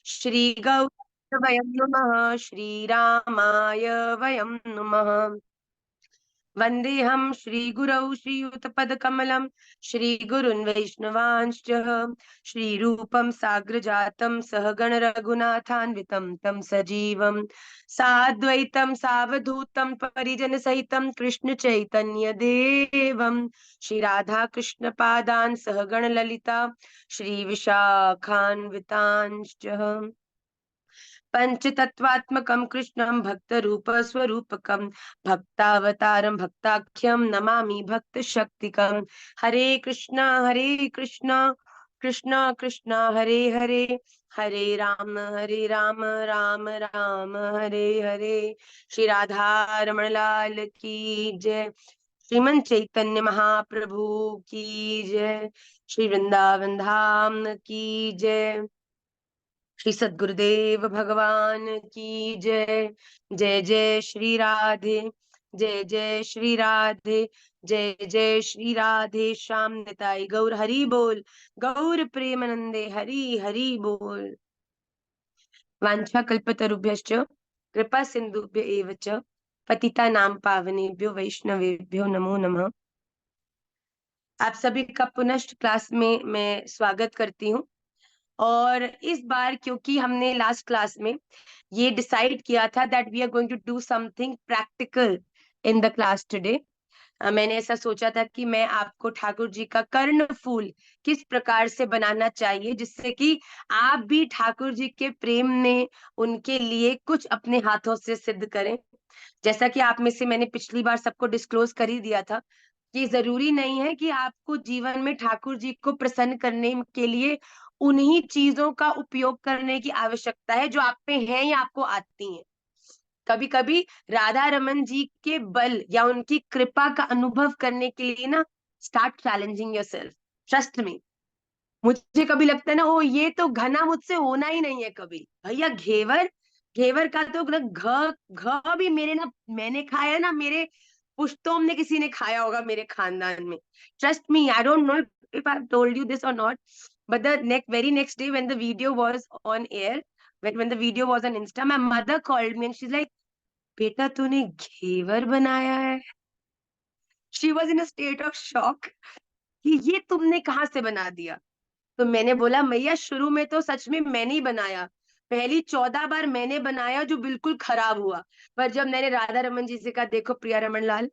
श्रीगौ वयं नुमः, श्रीरामाय वयं नुमः। वन्देऽहं श्रीगुरौ श्रीयुतपदकमलं श्रीगुरुन् वैष्णवांश्च श्रीरूपं साग्रजातं सहगण रघुनाथान्वितं तं सजीवं साद्वैतं सावधूतं परिजनसहितं कृष्ण चैतन्य देवं श्रीराधा कृष्ण पादान् सहगण ललिता श्रीविशाखान्वितांश्च पंचतत्वात्मकं कृष्णं भक्तरूप स्वरूपकं भक्तावतारं भक्ताख्यं नमामि भक्त शक्तिकं। हरे कृष्णा कृष्णा कृष्णा हरे हरे, हरे राम राम राम हरे हरे। श्री राधा रमण लाल की जय। श्रीमन चैतन्य महाप्रभु की जय। श्री वृंदावन धाम की जय। श्री सद्गुरुदेव भगवान की जय। जय जय श्री राधे, जय जय श्री राधे, जय जय श्री राधे श्याम निताई गौर हरि बोल, गौर प्रेमानंदे हरि हरि बोल। वांछा कल्पतरुभ्यश्च कृपा सिंधुभ्य एव च पतिता नाम पावनेभ्यो वैष्णवेभ्यो नमो नमः। आप सभी का पुनः क्लास में मैं स्वागत करती हूँ। और इस बार क्योंकि हमने लास्ट क्लास में ये डिसाइड किया था that we are going to do something practical in the class today, मैंने ऐसा सोचा था कि मैं आपको ठाकुर जी का कर्ण फूल किस प्रकार से बनाना चाहिए जिससे कि आप भी ठाकुर जी के प्रेम में उनके लिए कुछ अपने हाथों से सिद्ध करें। जैसा कि आप में से मैंने पिछली बार सबको डिस्क्लोज कर ही दिया था कि जरूरी नहीं है कि आपको जीवन में ठाकुर जी को प्रसन्न करने के लिए उन्हीं चीजों का उपयोग करने की आवश्यकता है जो आप पे है या आपको आती हैं। कभी कभी राधा रमन जी के बल या उनकी कृपा का अनुभव करने के लिए ना, start challenging yourself, trust me. मुझे कभी लगता है ना, ओ ये तो घना मुझसे होना ही नहीं है कभी। भैया घेवर, घेवर का तो ना घ घ भी मेरे ना, मैंने खाया है ना, मेरे पुश्तों में किसी ने खाया होगा मेरे खानदान में। Trust me, I don't know if I've told you this or not, but the very next day when the video was on air, when the video was on Insta, my mother called me and she's like, बेटा तूने घेवर बनाया है। She was in a state of shock कि ये तुमने कहाँ से बना दिया। तो मैंने बोला मैया शुरू में तो सच में मैंने ही बनाया, पहली 14 बार मैंने बनाया जो बिल्कुल खराब हुआ। पर जब मैंने राधा रमन जी से कहा देखो प्रिया रमन लाल,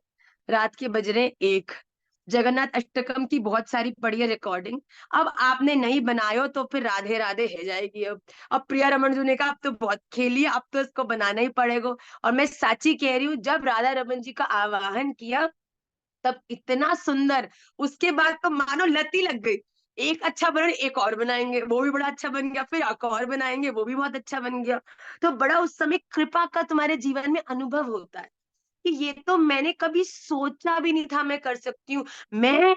रात के बज रहे 1, जगन्नाथ अष्टकम की बहुत सारी पड़ी है रिकॉर्डिंग, अब आपने नहीं बनायो तो फिर राधे राधे है जाएगी। अब प्रिया रमन जी ने कहा अब तो बहुत खेली, अब तो इसको बनाना ही पड़ेगा। और मैं साची कह रही हूँ, जब राधा रमन जी का आवाहन किया तब इतना सुंदर, उसके बाद तो मानो लती लग गई। एक अच्छा बना, एक और बनाएंगे, वो भी बड़ा अच्छा बन गया, फिर एक और बनाएंगे, वो भी बहुत अच्छा बन गया। तो बड़ा उस समय कृपा का तुम्हारे जीवन में अनुभव होता है कि ये तो मैंने कभी सोचा भी नहीं था मैं कर सकती हूँ। मैं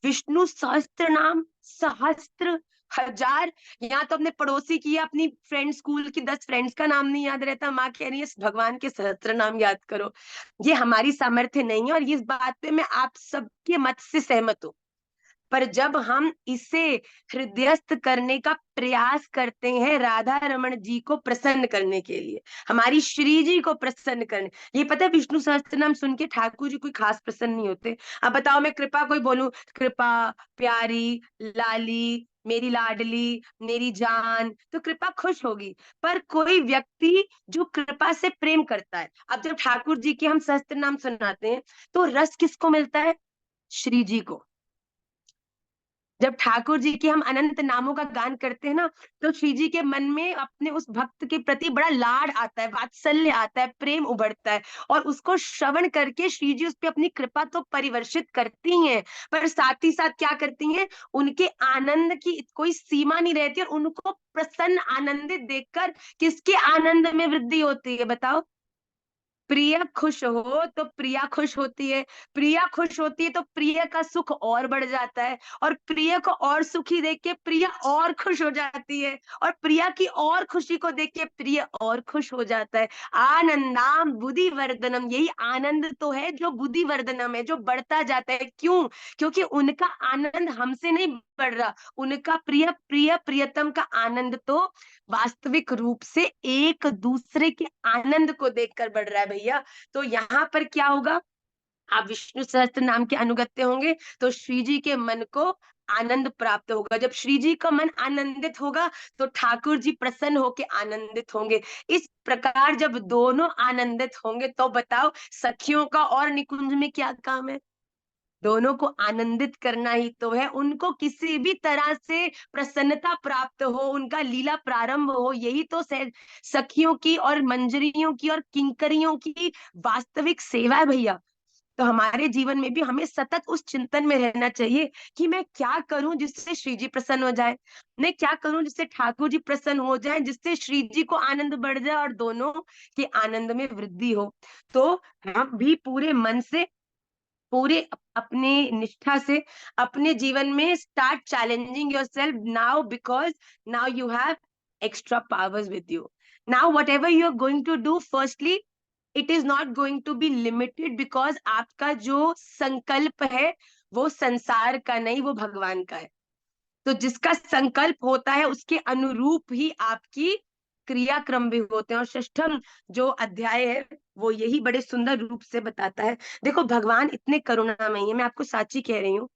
विष्णु सहस्त्र नाम, सहस्त्र, हजार, यहाँ तो अपने पड़ोसी की, अपनी फ्रेंड, स्कूल की 10 फ्रेंड्स का नाम नहीं याद रहता, माँ कह रही है भगवान के सहस्त्र नाम याद करो। ये हमारी सामर्थ्य नहीं है और इस बात पे मैं आप सबके मत से सहमत हूँ। पर जब हम इसे हृदयस्थ करने का प्रयास करते हैं राधा रमन जी को प्रसन्न करने के लिए, हमारी श्री जी को प्रसन्न करने, ये पता है विष्णु सहस्त्र नाम सुन के ठाकुर जी कोई खास प्रसन्न नहीं होते। अब बताओ मैं कृपा कोई बोलूं, कृपा, प्यारी, लाली, मेरी लाडली, मेरी जान, तो कृपा खुश होगी। पर कोई व्यक्ति जो कृपा से प्रेम करता है, अब जब ठाकुर जी के हम सहस्त्र नाम सुनाते हैं तो रस किसको मिलता है? श्री जी को। जब ठाकुर जी के हम अनंत नामों का गान करते हैं ना, तो श्री जी के मन में अपने उस भक्त के प्रति बड़ा लाड आता है, वात्सल्य आता है, प्रेम उभरता है। और उसको श्रवण करके श्री जी उस पर अपनी कृपा तो परिवर्षित करती हैं, पर साथ ही साथ क्या करती हैं, उनके आनंद की कोई सीमा नहीं रहती और उनको प्रसन्न आनंदित देखकर किसके आनंद में वृद्धि होती है बताओ? प्रिया खुश हो तो प्रिया खुश होती है, प्रिया खुश होती है तो प्रिय का सुख और बढ़ जाता है, और प्रिय को और सुखी देख के प्रिया और खुश हो जाती है, और प्रिया की और खुशी को देख के प्रिय और खुश हो जाता है। आनंदाम बुद्धि वर्धनम, यही आनंद तो है जो बुद्धि वर्धनम है, जो बढ़ता जाता है। क्यों? क्योंकि उनका आनंद हमसे नहीं बढ़ रहा, उनका प्रिय प्रिय प्रियतम का आनंद तो वास्तविक रूप से एक दूसरे के आनंद को देखकर बढ़ रहा है भैया। तो यहाँ पर क्या होगा, आप विष्णु सहस्त्र नाम के अनुगत्य होंगे तो श्री जी के मन को आनंद प्राप्त होगा। जब श्री जी का मन आनंदित होगा तो ठाकुर जी प्रसन्न होके आनंदित होंगे। इस प्रकार जब दोनों आनंदित होंगे तो बताओ सखियों का और निकुंज में क्या काम है। दोनों को आनंदित करना ही तो है, उनको किसी भी तरह से प्रसन्नता प्राप्त हो, उनका लीला प्रारंभ हो, यही तो सखियों की और मंजरियों की और किंकरियों की वास्तविक सेवा है भैया। तो हमारे जीवन में भी हमें सतत उस चिंतन में रहना चाहिए कि मैं क्या करूं जिससे श्री जी प्रसन्न हो जाए, मैं क्या करूं जिससे ठाकुर जी प्रसन्न हो जाए, जिससे श्री जी को आनंद बढ़ जाए और दोनों के आनंद में वृद्धि हो। तो हम भी पूरे मन से, पूरे अपने निष्ठा से अपने जीवन में start challenging yourself now, because now you have extra powers with you. Now whatever you are going to do, firstly it is not going to be limited, because आपका जो संकल्प है वो संसार का नहीं, वो भगवान का है। तो जिसका संकल्प होता है उसके अनुरूप ही आपकी क्रियाक्रम भी होते हैं। और षष्ठम जो अध्याय है वो यही बड़े सुंदर रूप से बताता है। देखो भगवान इतने करुणामयी है, मैं आपको साची कह रही हूँ।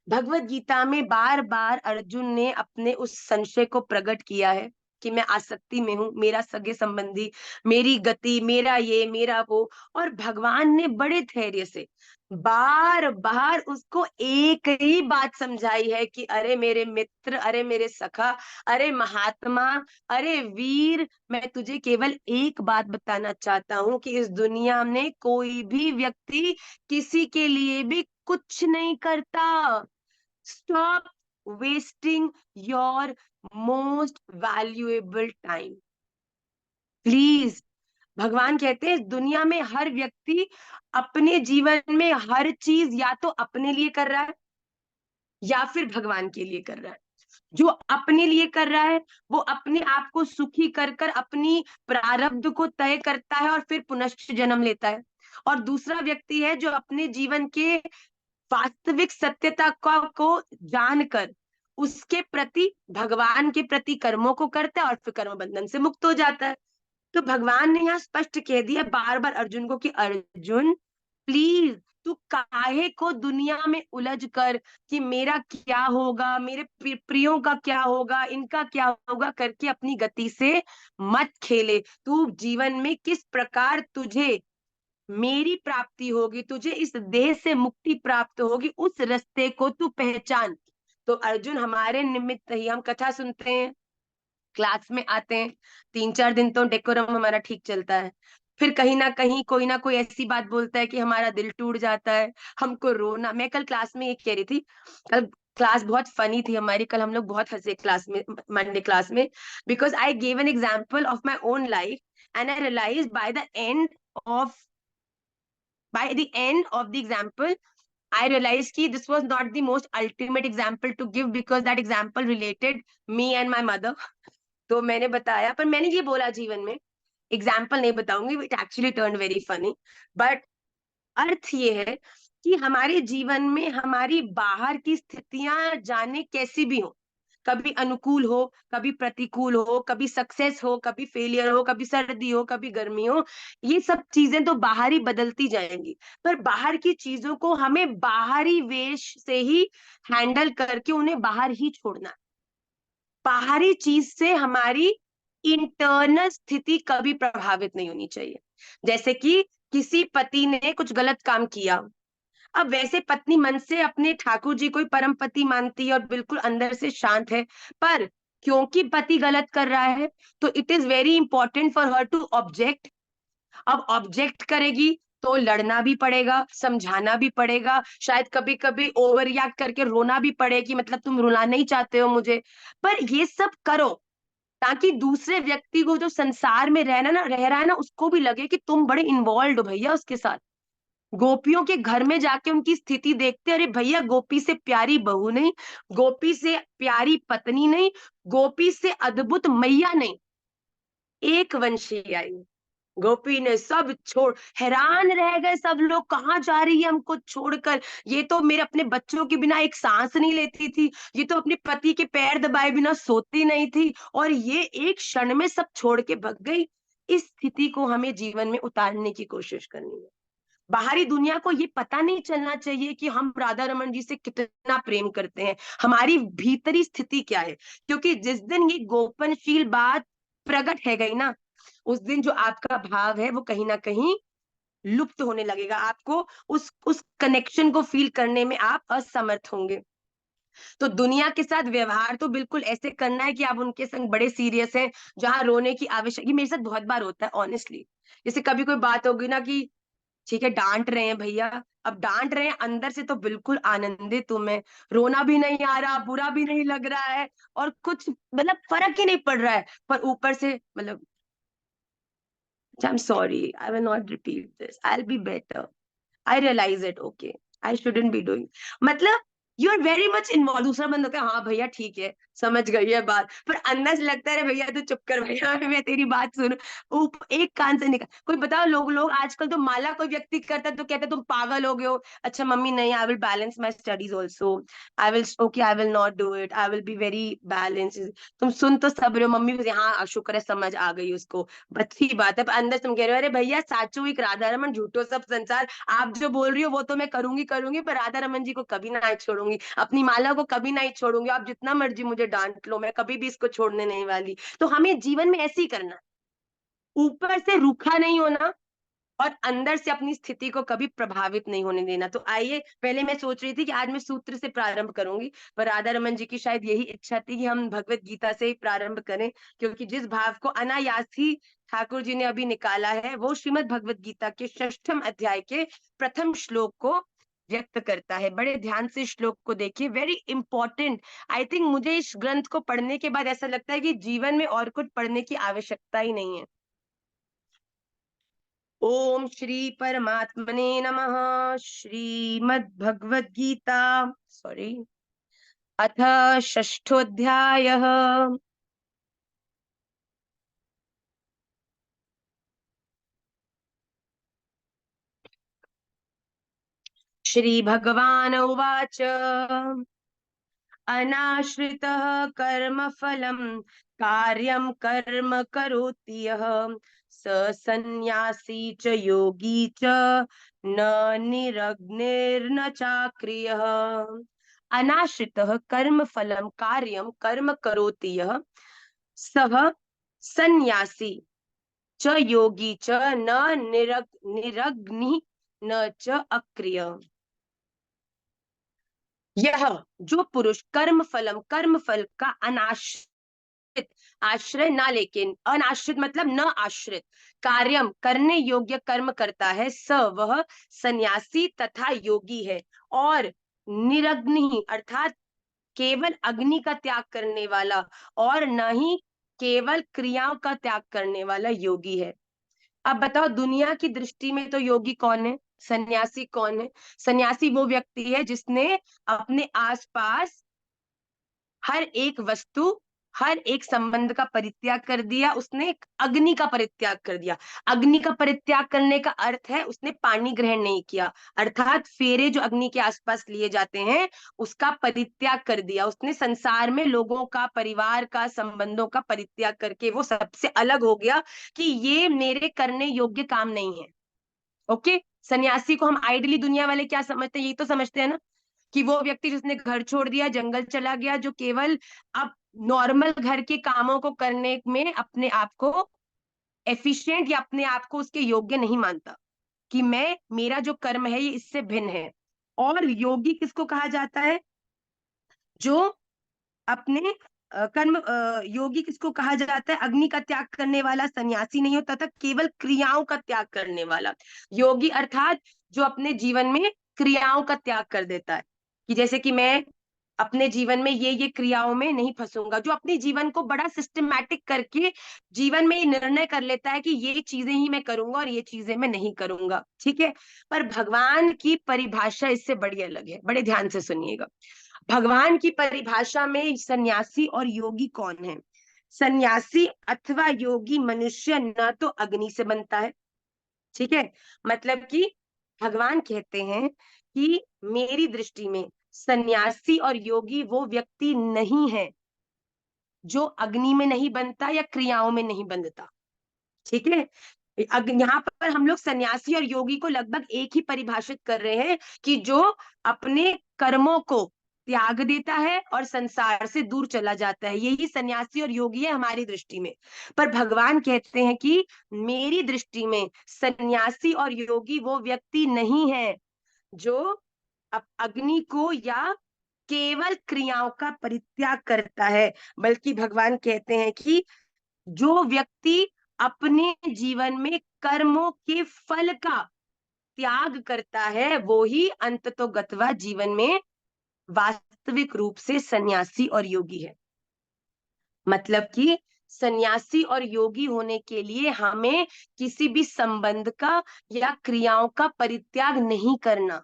भगवत गीता में बार बार अर्जुन ने अपने उस संशय को प्रकट किया है कि मैं आसक्ति में हूं, मेरा सगे संबंधी, मेरी गति, मेरा ये मेरा वो। और भगवान ने बड़े धैर्य से बार बार उसको एक ही बात समझाई है कि अरे मेरे मित्र, अरे मेरे सखा, अरे महात्मा, अरे वीर, मैं तुझे केवल एक बात बताना चाहता हूं कि इस दुनिया में कोई भी व्यक्ति किसी के लिए भी कुछ नहीं करता। Stop wasting your most valuable time. Please. भगवान कहते हैं इस दुनिया में हर व्यक्ति अपने जीवन में हर चीज या तो अपने लिए कर रहा है या फिर भगवान के लिए कर रहा है। जो अपने लिए कर रहा है वो अपने आप को सुखी कर कर अपनी प्रारब्ध को तय करता है और फिर पुनश्च जन्म लेता है। और दूसरा व्यक्ति है जो अपने जीवन के वास्तविक सत्यता को जानकर उसके प्रति, भगवान के प्रति कर्मों को करता है और फिर कर्म बंधन से मुक्त हो जाता है। तो भगवान ने यहाँ स्पष्ट कह दिया बार बार अर्जुन को कि अर्जुन प्लीज, तू काहे को दुनिया में उलझ कर कि मेरा क्या होगा, मेरे प्रियों का क्या होगा, इनका क्या होगा करके अपनी गति से मत खेले। तू जीवन में किस प्रकार तुझे मेरी प्राप्ति होगी, तुझे इस देह से मुक्ति प्राप्त होगी, उस रास्ते को तू पहचान। तो अर्जुन हमारे निमित्त ही, हम कथा सुनते हैं, क्लास में आते हैं, 3-4 दिन तो डेकोरम हमारा ठीक चलता है, फिर कहीं ना कहीं कोई ना कोई ऐसी बात बोलता है कि हमारा दिल टूट जाता है, हमको रोना। मैं कल क्लास में ये कह रही थी, कल क्लास बहुत फनी थी हमारी, कल हम लोग बहुत हंसे क्लास में, मंडे क्लास में, because I gave an example of my own life and I realise of by the end of the example, I realized कि this was not the most ultimate example to give because that example related me and my mother. तो मैंने बताया, पर मैंने ये बोला जीवन में, एग्जाम्पल नहीं बताऊंगी, it actually turn very funny, but earth ये है कि हमारे जीवन में हमारी बाहर की स्थितियां जाने कैसी भी हो, कभी अनुकूल हो, कभी प्रतिकूल हो, कभी सक्सेस हो, कभी फेलियर हो, कभी सर्दी हो, कभी गर्मी हो, ये सब चीजें तो बाहर ही बदलती जाएंगी। पर बाहर की चीजों को हमें बाहरी वेश से ही हैंडल करके उन्हें बाहर ही छोड़ना है। बाहरी चीज से हमारी इंटरनल स्थिति कभी प्रभावित नहीं होनी चाहिए। जैसे कि किसी पति ने कुछ गलत काम किया, अब वैसे पत्नी मन से अपने ठाकुर जी को ही परम पति मानती है और बिल्कुल अंदर से शांत है, पर क्योंकि पति गलत कर रहा है तो it is very important for her to object. अब ऑब्जेक्ट करेगी तो लड़ना भी पड़ेगा, समझाना भी पड़ेगा, शायद कभी कभी ओवर रिएक्ट करके रोना भी पड़े कि मतलब तुम रुलाना ही चाहते हो मुझे। पर ये सब करो ताकि दूसरे व्यक्ति को जो संसार में रह रहा है ना, उसको भी लगे कि तुम बड़े इन्वॉल्व हो भैया उसके साथ। गोपियों के घर में जाके उनकी स्थिति देखते, अरे भैया गोपी से प्यारी बहू नहीं, गोपी से प्यारी पत्नी नहीं, गोपी से अद्भुत मैया नहीं, एक वंशी आई। गोपी ने सब छोड़, हैरान रह गए सब लोग, कहाँ जा रही है हमको छोड़कर, ये तो मेरे अपने बच्चों के बिना एक सांस नहीं लेती थी, ये तो अपने पति के पैर दबाए बिना सोती नहीं थी, और ये एक क्षण में सब छोड़ के भग गई। इस स्थिति को हमें जीवन में उतारने की कोशिश करनी है। बाहरी दुनिया को ये पता नहीं चलना चाहिए कि हम राधा रमन जी से कितना प्रेम करते हैं, हमारी भीतरी स्थिति क्या है। क्योंकि जिस दिन ये गोपनशील बात प्रकट है गई ना, उस दिन जो आपका भाव है वो कहीं ना कहीं लुप्त होने लगेगा, आपको उस कनेक्शन को फील करने में आप असमर्थ होंगे। तो दुनिया के साथ व्यवहार तो बिल्कुल ऐसे करना है कि आप उनके संग बड़े सीरियस हैं, जहां रोने की आवश्यकता, ये मेरे साथ बहुत बार होता है ऑनेस्टली। जैसे कभी कोई बात होगी ना कि ठीक है डांट रहे हैं भैया, अब डांट रहे हैं, अंदर से तो बिल्कुल आनंदित हूं मैं, रोना भी नहीं आ रहा, बुरा भी नहीं लग रहा है, और कुछ मतलब फर्क ही नहीं पड़ रहा है, पर ऊपर से मतलब I'm sorry, I will not repeat this, I'll be better, I realize it, okay, I shouldn't be doing, मतलब you are very much involve. दूसरा बंदा होता है हाँ भैया ठीक है समझ गई है बात, पर अंदर से लगता है भैया तू चुप कर भैया मैं तेरी बात सुन, एक कान से निकल। कोई बताओ, लोग लोग आजकल तो माला कोई व्यक्ति करता है तो कहते हैं तुम पागल हो गए हो। अच्छा मम्मी नहीं, I will balance my studies also, I will okay I will not do it, I will be very balance. तुम सुन तो सब रहे हो, मम्मी को हाँ शुक्र है समझ आ गई उसको, अच्छी बात है, पर अंदर तुम कह रहे हो अरे भैया साचू एक राधा रमन झूठो सब संसार, आप जो बोल रही हो वो तो मैं करूंगी करूंगी, पर राधा रमन जी को कभी ना छोड़ूंगी, अपनी माला को कभी नहीं छोड़ूंगी, आप जितना मर्जी मुझे डांट लो मैं कभी भी इसको छोड़ने नहीं वाली। तो हमें जीवन में ऐसे ही करना, ऊपर से रूखा नहीं होना और अंदर से अपनी स्थिति को कभी प्रभावित नहीं होने देना। तो आइए, पहले मैं सोच रही थी कि आज मैं सूत्र से प्रारंभ करूंगी, पर राधा रमन जी की शायद यही इच्छा थी कि हम भगवत गीता से ही प्रारंभ करें, क्योंकि जिस भाव को अनायास ही ठाकुर जी ने अभी निकाला है वो श्रीमद् भगवत गीता के 6वें अध्याय के प्रथम श्लोक को व्यक्त करता है। बड़े ध्यान से श्लोक को देखिए, वेरी इंपॉर्टेंट। आई थिंक मुझे इस ग्रंथ को पढ़ने के बाद ऐसा लगता है कि जीवन में और कुछ पढ़ने की आवश्यकता ही नहीं है। ओम श्री परमात्मने नमः। श्रीमद् भगवद गीता, सॉरी, अथ षष्ठोऽध्यायः। श्री भगवान उवाच, अनाश्रितः कर्मफलं कार्यं कर्म करोति यः, स सन्न्यासी च योगी च न निरग्निर्न चाक्रियः। अनाश्रितः कर्मफलं कार्यं कर्म करोति यः, सः सन्न्यासी च योगी च न निरग्नि न च अक्रिय। यह जो पुरुष कर्म फल का अनाश्रित, आश्रय ना लेकिन, अनाश्रित मतलब न आश्रित, कार्यम करने योग्य कर्म करता है, स वह सन्यासी तथा योगी है, और निरग्नि अर्थात केवल अग्नि का त्याग करने वाला, और न ही केवल क्रियाओं का त्याग करने वाला योगी है। अब बताओ, दुनिया की दृष्टि में तो योगी कौन है, सन्यासी कौन है? सन्यासी वो व्यक्ति है जिसने अपने आसपास हर एक वस्तु, हर एक संबंध का परित्याग कर दिया, उसने एक अग्नि का परित्याग कर दिया। अग्नि का परित्याग करने का अर्थ है उसने पानी ग्रहण नहीं किया, अर्थात फेरे जो अग्नि के आसपास लिए जाते हैं उसका परित्याग कर दिया उसने। संसार में लोगों का, परिवार का, संबंधों का परित्याग करके वो सबसे अलग हो गया कि ये मेरे करने योग्य काम नहीं है। ओके, सन्यासी को हम आइडली दुनिया वाले क्या समझते हैं, यही तो समझते हैं ना, कि वो व्यक्ति जिसने घर छोड़ दिया, जंगल चला गया, जो केवल अब नॉर्मल घर के कामों को करने में अपने आप को एफिशिएंट या अपने आप को उसके योग्य नहीं मानता, कि मैं, मेरा जो कर्म है ये इससे भिन्न है। और योगी किसको कहा जाता है? जो अपने योगी किसको कहा जाता है? अग्नि का त्याग करने वाला सन्यासी नहीं होता था, केवल क्रियाओं का त्याग करने वाला योगी, अर्थात जो अपने जीवन में क्रियाओं का त्याग कर देता है, कि जैसे कि मैं अपने जीवन में ये क्रियाओं में नहीं फंसूंगा, जो अपने जीवन को बड़ा सिस्टमैटिक करके जीवन में ये निर्णय कर लेता है कि ये चीजें ही मैं करूंगा और ये चीजें मैं नहीं करूंगा। ठीक है, पर भगवान की परिभाषा इससे बड़ी अलग है, बड़े ध्यान से सुनिएगा। भगवान की परिभाषा में सन्यासी और योगी कौन है? सन्यासी अथवा योगी मनुष्य न तो अग्नि से बनता है, ठीक है, मतलब कि भगवान कहते हैं कि मेरी दृष्टि में सन्यासी और योगी वो व्यक्ति नहीं है जो अग्नि में नहीं बनता या क्रियाओं में नहीं बंधता, ठीक है। यहाँ पर हम लोग सन्यासी और योगी को लगभग एक ही परिभाषित कर रहे हैं कि जो अपने कर्मों को त्याग देता है और संसार से दूर चला जाता है, यही सन्यासी और योगी है हमारी दृष्टि में। पर भगवान कहते हैं कि मेरी दृष्टि में सन्यासी और योगी वो व्यक्ति नहीं है जो अग्नि को या केवल क्रियाओं का परित्याग करता है, बल्कि भगवान कहते हैं कि जो व्यक्ति अपने जीवन में कर्मों के फल का त्याग करता है वो ही अंततो गत्वा जीवन में वास्तविक रूप से सन्यासी और योगी है। मतलब कि सन्यासी और योगी होने के लिए हमें किसी भी संबंध का या क्रियाओं का परित्याग नहीं करना,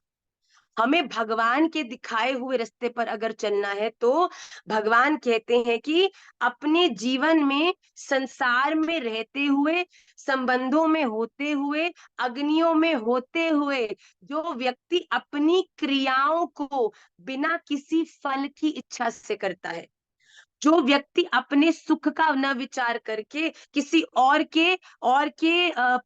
हमें भगवान के दिखाए हुए रास्ते पर अगर चलना है तो भगवान कहते हैं कि अपने जीवन में संसार में रहते हुए, संबंधों में होते हुए, अग्नियों में होते हुए जो व्यक्ति अपनी क्रियाओं को बिना किसी फल की इच्छा से करता है, जो व्यक्ति अपने सुख का न विचार करके किसी और के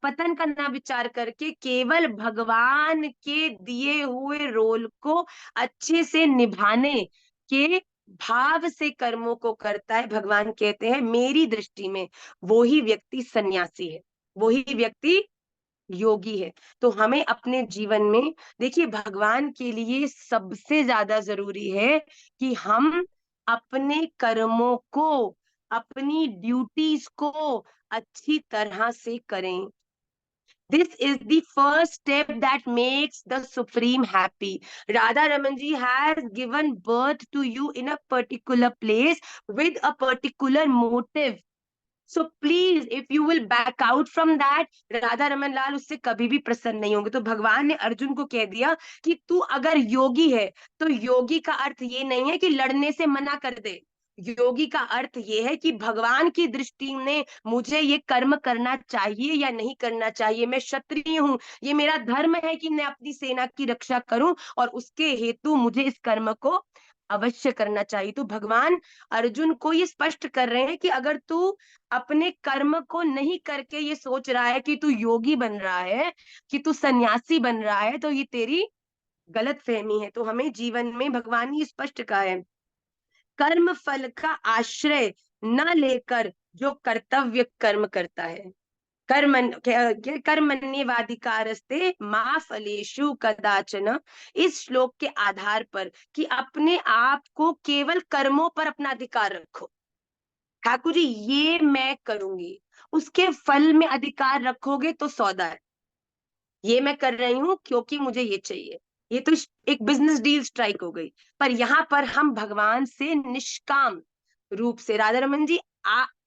पतन का न विचार करके केवल भगवान के दिए हुए रोल को अच्छे से निभाने के भाव से कर्मों को करता है, भगवान कहते हैं मेरी दृष्टि में वो ही व्यक्ति सन्यासी है, वो ही व्यक्ति योगी है। तो हमें अपने जीवन में देखिए भगवान के लिए सबसे ज्यादा जरूरी है कि हम अपने कर्मों को, अपनी ड्यूटीज को अच्छी तरह से करें। This is the first step that makes the Supreme happy. Radha Ramanji has given birth to you in a particular place with a particular motive. So please if you will back out from that, Radha Raman Lal उससे कभी भी प्रसन्न नहीं होंगे। तो भगवान ने अर्जुन को कह दिया कि तू अगर योगी है तो योगी का अर्थ ये नहीं है कि लड़ने से मना कर दे, योगी का अर्थ ये है कि भगवान की दृष्टि में मुझे ये कर्म करना चाहिए या नहीं करना चाहिए, मैं क्षत्रिय हूँ, ये मेरा धर्म है कि मैं अपनी सेना की रक्षा करूं और उसके हेतु मुझे इस कर्म को अवश्य करना चाहिए। तो भगवान अर्जुन को ये स्पष्ट कर रहे हैं कि अगर तू अपने कर्म को नहीं करके ये सोच रहा है कि तू योगी बन रहा है, कि तू सन्यासी बन रहा है, तो ये तेरी गलत फहमी है। तो हमें जीवन में भगवान ने स्पष्ट कहा है कर्म फल का आश्रय न लेकर जो कर्तव्य कर्म करता है, कर्मण्येवाधिकारस्ते मा फलेषु कदाचन, इस श्लोक के आधार पर कि अपने आप को केवल कर्मों पर अपना अधिकार रखो। ठाकुर जी ये मैं करूंगी, उसके फल में अधिकार रखोगे तो सौदा है, ये मैं कर रही हूं क्योंकि मुझे ये चाहिए, ये तो एक बिजनेस डील स्ट्राइक हो गई। पर यहाँ पर हम भगवान से निष्काम रूप से, राधा रमन जी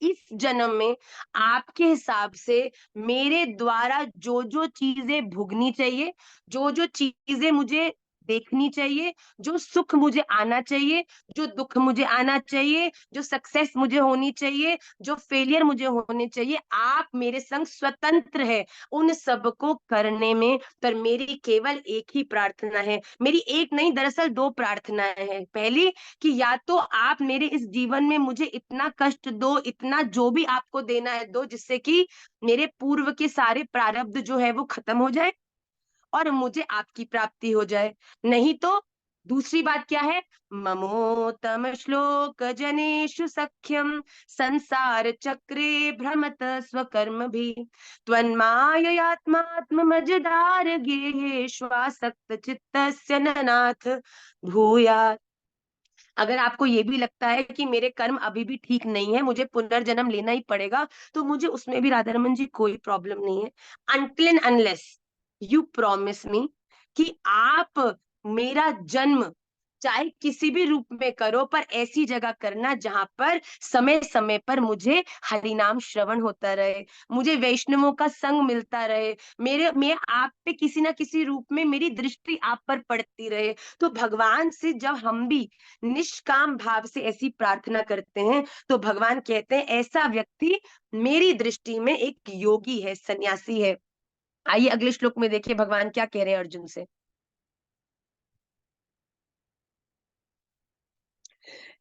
इस जन्म में आपके हिसाब से मेरे द्वारा जो जो चीजें भोगनी चाहिए, जो जो चीजें मुझे देखनी चाहिए, जो सुख मुझे आना चाहिए, जो दुख मुझे आना चाहिए, जो सक्सेस मुझे होनी चाहिए, जो फेलियर मुझे होने चाहिए, आप मेरे संग स्वतंत्र है उन सब को करने में। पर मेरी केवल एक ही प्रार्थना है, मेरी एक नहीं दरअसल दो प्रार्थनाएं हैं। पहली कि या तो आप मेरे इस जीवन में मुझे इतना कष्ट दो, इतना जो भी आपको देना है दो, जिससे कि मेरे पूर्व के सारे प्रारब्ध जो है वो खत्म हो जाए और मुझे आपकी प्राप्ति हो जाए। नहीं तो दूसरी बात क्या है, ममोतम श्लोक जनेषु सख्यम संसार चक्रे भ्रमत स्वकर्म भी त्वन्माययात्मात्म मजदार गेहेष्वासक्त चित्तस्य ननाथ भूयात्। अगर आपको ये भी लगता है कि मेरे कर्म अभी भी ठीक नहीं है, मुझे पुनर्जन्म लेना ही पड़ेगा, तो मुझे उसमें भी राधा रमन जी कोई प्रॉब्लम नहीं है, until and unless you promise me कि आप मेरा जन्म चाहे किसी भी रूप में करो, पर ऐसी जगह करना जहां पर समय समय पर मुझे हरिनाम श्रवण होता रहे, मुझे वैष्णवों का संग मिलता रहे, मेरे मैं आप पे किसी ना किसी रूप में मेरी दृष्टि आप पर पड़ती रहे। तो भगवान से जब हम भी निष्काम भाव से ऐसी प्रार्थना करते हैं, तो भगवान कहते हैं ऐसा व्यक्ति मेरी दृष्टि में एक योगी है, सन्यासी है। आइए अगले श्लोक में देखिए भगवान क्या कह रहे हैं अर्जुन से।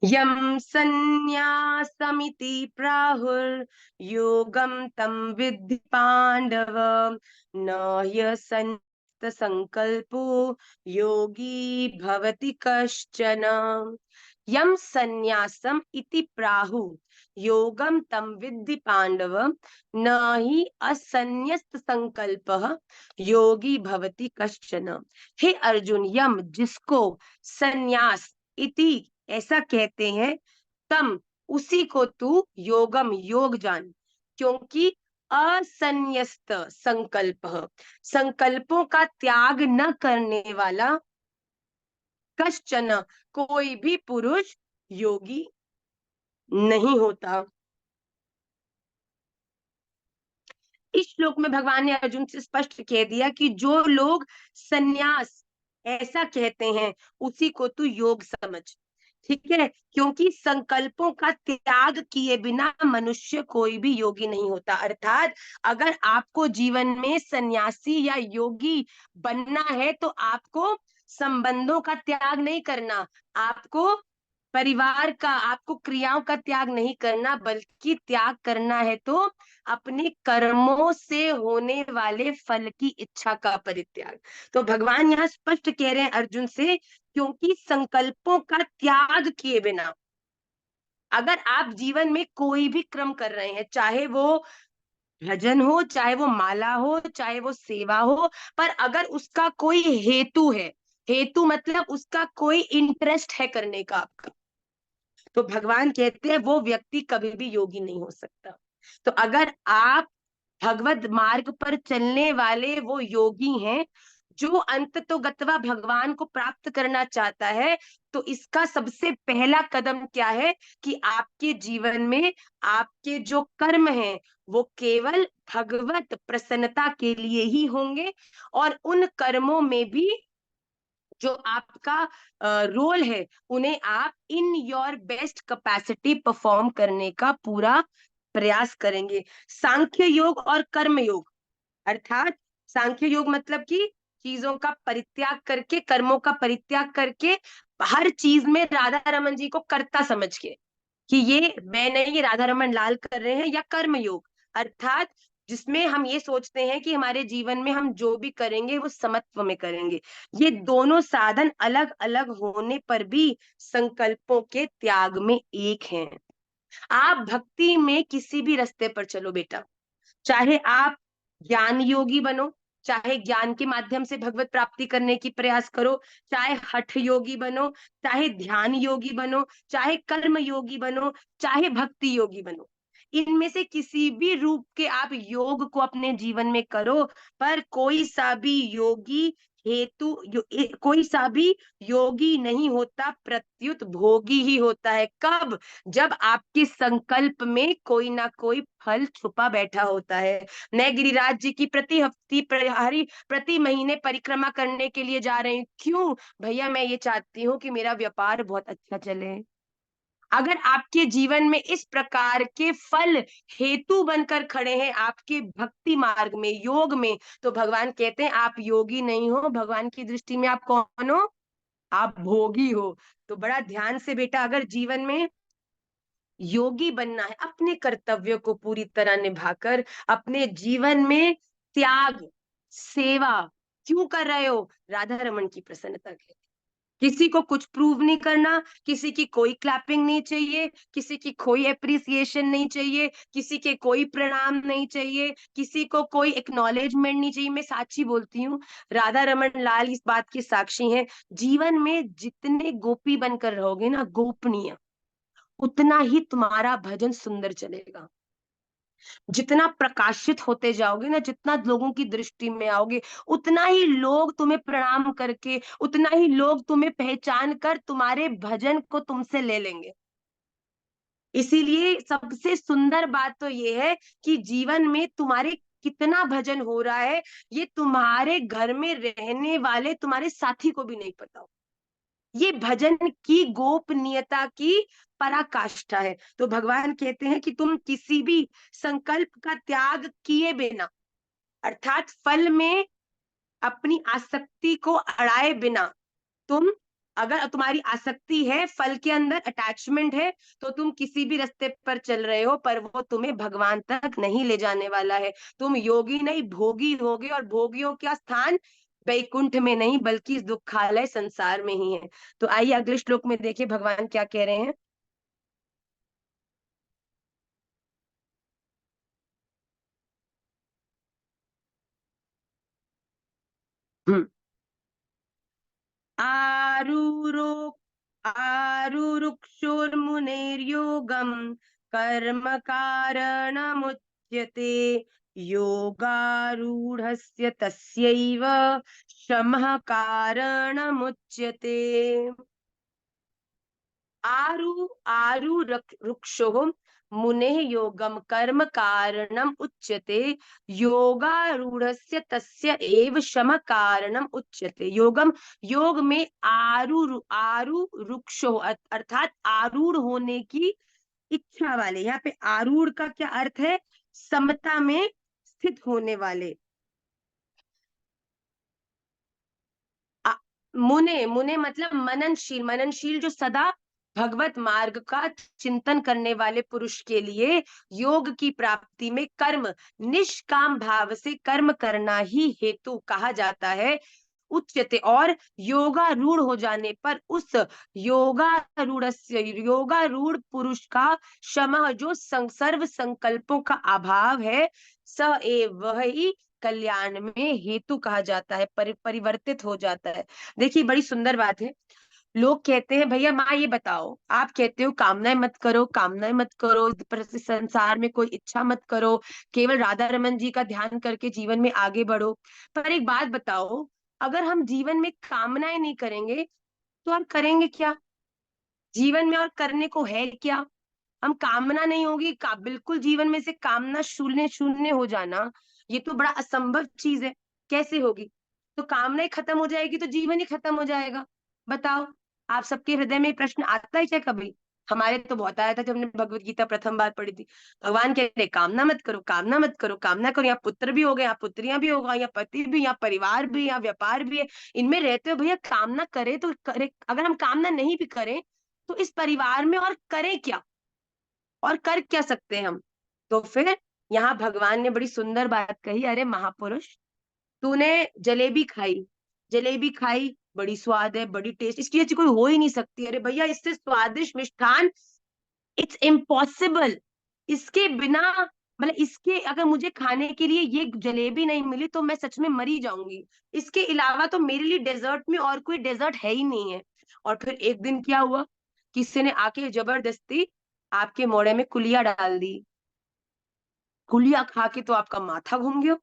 यम सन्न्यासमिति प्राहुर्योगं तं विद्धि पांडव, न ह्यसन्न्यस्त संकल्पो योगी भवति कश्चन। यम सन्न्यासम इति प्राहु योगम तम विद्धि पांडव, न ही असन्न्यस्त संकल्पः योगी भवति कश्चन। हे अर्जुन, यम जिसको सन्यास इति ऐसा कहते हैं, तम उसी को तू योगम योग जान, क्योंकि असन्यस्त संकल्प संकल्पों का त्याग न करने वाला कश्चन कोई भी पुरुष योगी नहीं होता। इस श्लोक में भगवान ने अर्जुन से स्पष्ट कह दिया कि जो लोग सन्यास ऐसा कहते हैं उसी को तू योग समझ, ठीक है, क्योंकि संकल्पों का त्याग किए बिना मनुष्य कोई भी योगी नहीं होता। अर्थात अगर आपको जीवन में सन्यासी या योगी बनना है तो आपको संबंधों का त्याग नहीं करना, आपको परिवार का, आपको क्रियाओं का त्याग नहीं करना, बल्कि त्याग करना है तो अपने कर्मों से होने वाले फल की इच्छा का परित्याग। तो भगवान यहाँ स्पष्ट कह रहे हैं अर्जुन से, क्योंकि संकल्पों का त्याग किए बिना अगर आप जीवन में कोई भी क्रम कर रहे हैं, चाहे वो भजन हो, चाहे वो माला हो, चाहे वो सेवा हो, पर अगर उसका कोई हेतु है, हेतु मतलब उसका कोई इंटरेस्ट है करने का आपका, तो भगवान कहते हैं वो व्यक्ति कभी भी योगी नहीं हो सकता। तो अगर आप भगवत मार्ग पर चलने वाले वो योगी हैं जो अंत तो गत्वा भगवान को प्राप्त करना चाहता है, तो इसका सबसे पहला कदम क्या है कि आपके जीवन में आपके जो कर्म हैं वो केवल भगवत प्रसन्नता के लिए ही होंगे, और उन कर्मों में भी जो आपका रोल है उन्हें आप in your best capacity perform करने का पूरा प्रयास करेंगे। सांख्य योग और कर्म योग, अर्थात सांख्य योग मतलब कि चीजों का परित्याग करके, कर्मों का परित्याग करके, हर चीज में राधा रमन जी को कर्ता समझ के कि ये मैं नहीं, ये राधा रमन लाल कर रहे हैं, या कर्म योग अर्थात जिसमें हम ये सोचते हैं कि हमारे जीवन में हम जो भी करेंगे वो समत्व में करेंगे। ये दोनों साधन अलग अलग होने पर भी संकल्पों के त्याग में एक हैं। आप भक्ति में किसी भी रास्ते पर चलो बेटा, चाहे आप ज्ञान योगी बनो, चाहे ज्ञान के माध्यम से भगवत प्राप्ति करने की प्रयास करो, चाहे हठ योगी बनो, चाहे ध्यान योगी बनो, चाहे कर्म योगी बनो, चाहे भक्ति योगी बनो, इनमें से किसी भी रूप के आप योग को अपने जीवन में करो, पर कोई सा भी योगी कोई सा भी योगी नहीं होता, प्रत्युत भोगी ही होता है। कब? जब आपके संकल्प में कोई ना कोई फल छुपा बैठा होता है। मैं गिरिराज जी की प्रति हफ्ती प्रति महीने परिक्रमा करने के लिए जा रही हूँ, क्यों? भैया मैं ये चाहती हूँ कि मेरा व्यापार बहुत अच्छा चले। अगर आपके जीवन में इस प्रकार के फल हेतु बनकर खड़े हैं आपके भक्ति मार्ग में, योग में, तो भगवान कहते हैं आप योगी नहीं हो, भगवान की दृष्टि में आप कौन हो? आप भोगी हो। तो बड़ा ध्यान से बेटा, अगर जीवन में योगी बनना है, अपने कर्तव्यों को पूरी तरह निभाकर अपने जीवन में त्याग, सेवा क्यों कर रहे हो? राधा रमन की प्रसन्नता के लिए। किसी को कुछ प्रूव नहीं करना, किसी की कोई क्लैपिंग नहीं चाहिए, किसी की कोई एप्रिसिएशन नहीं चाहिए, किसी के कोई प्रणाम नहीं चाहिए, किसी को कोई एक्नॉलेजमेंट नहीं चाहिए। मैं साक्षी बोलती हूँ, राधा रमन लाल इस बात की साक्षी हैं। जीवन में जितने गोपी बनकर रहोगे ना, गोपनीय, उतना ही तुम्हारा भजन सुंदर चलेगा। जितना प्रकाशित होते जाओगे ना, जितना लोगों की दृष्टि में आओगे, उतना ही लोग तुम्हें प्रणाम करके, उतना ही लोग तुम्हें पहचान कर तुम्हारे भजन को तुमसे ले लेंगे। इसीलिए सबसे सुंदर बात तो ये है कि जीवन में तुम्हारे कितना भजन हो रहा है, ये तुम्हारे घर में रहने वाले तुम्हारे साथी को भी नहीं पता। ये भजन की गोपनीयता की पराकाष्ठा है। तो भगवान कहते हैं कि तुम किसी भी संकल्प का त्याग किए बिना, अर्थात फल में अपनी आसक्ति को अड़ाए बिना, तुम, अगर तुम्हारी आसक्ति है, फल के अंदर अटैचमेंट है, तो तुम किसी भी रास्ते पर चल रहे हो पर वो तुम्हें भगवान तक नहीं ले जाने वाला है। तुम योगी नहीं भोगी होगे, और भोगियों का स्थान वैकुंठ में नहीं बल्कि इस दुखालय संसार में ही है। तो आइए अगले श्लोक में देखिए भगवान क्या कह रहे हैं। हम्म। आरूरो आरुरुक्षोर्मुनेर्योगम कर्म कारणमुच्यते, योगारूढ़स्य तस्यैव शमः कारणमुच्यते। आरु आरु रुक्षो मुने योगम कर्म कारणम उच्यते, योगारूढ़स्य तस्य एव शम कारणम उच्यते। योगम, योग में आरु आरु रुक्षो अर्थात आरूढ़ होने की इच्छा वाले। यहाँ पे आरूढ़ का क्या अर्थ है? समता में स्थित होने वाले। आ, मुने, मुने मतलब मननशील, मननशील जो सदा भगवत मार्ग का चिंतन करने वाले पुरुष के लिए योग की प्राप्ति में कर्म, निष्काम भाव से कर्म करना ही हेतु कहा जाता है। उच्यते, और योगारूढ़ हो जाने पर उस योगारूढ़ पुरुष का शमः जो सर्व संकल्पों का अभाव है, स एव वह ही कल्याण में हेतु कहा जाता है, परिवर्तित हो जाता है। देखिए बड़ी सुंदर बात है। लोग कहते हैं भैया माँ ये बताओ, आप कहते हो कामनाएं मत करो, कामनाएं मत करो, इस संसार में कोई इच्छा मत करो, केवल राधा रमन जी का ध्यान करके जीवन में आगे बढ़ो। पर एक बात बताओ, अगर हम जीवन में कामनाएं नहीं करेंगे तो हम करेंगे क्या? जीवन में और करने को है क्या? हम, कामना नहीं होगी बिल्कुल जीवन में से कामना शून्य शून्य हो जाना, ये तो बड़ा असंभव चीज है। कैसे होगी? तो कामना खत्म हो जाएगी तो जीवन ही खत्म हो जाएगा। बताओ, आप सबके हृदय में ये प्रश्न आता है क्या कभी? हमारे तो बहुत आया था जब हमने भगवत गीता प्रथम बार पढ़ी थी। भगवान कह रहे कामना मत करो, कामना मत करो, कामना करो, यहाँ पुत्र भी हो गए, यहाँ पुत्रियां भी होगा, यहाँ पति भी, यहाँ परिवार भी, यहाँ व्यापार भी है, इनमें रहते हो भैया, कामना करे तो करे। अगर हम कामना नहीं भी करें तो इस परिवार में और करें क्या, और कर क्या सकते हैं हम? तो फिर यहाँ भगवान ने बड़ी सुंदर बात कही, अरे महापुरुष, तूने जलेबी खाई, जलेबी खाई, बड़ी स्वाद है, बड़ी टेस्ट, इसकी अच्छी कोई हो ही नहीं सकती। अरे भैया, इससे स्वादिष्ट मिष्ठान इट्स इम्पॉसिबल। इसके बिना, मतलब इसके, अगर मुझे खाने के लिए ये जलेबी नहीं मिली तो मैं सच में मरी जाऊंगी। इसके अलावा तो मेरे लिए डेजर्ट में और कोई डेजर्ट है ही नहीं है। और फिर एक दिन क्या हुआ, किसी ने आके जबरदस्ती आपके मोड़े में कुलिया डाल दी। कुलिया खा के तो आपका माथा घूम गया।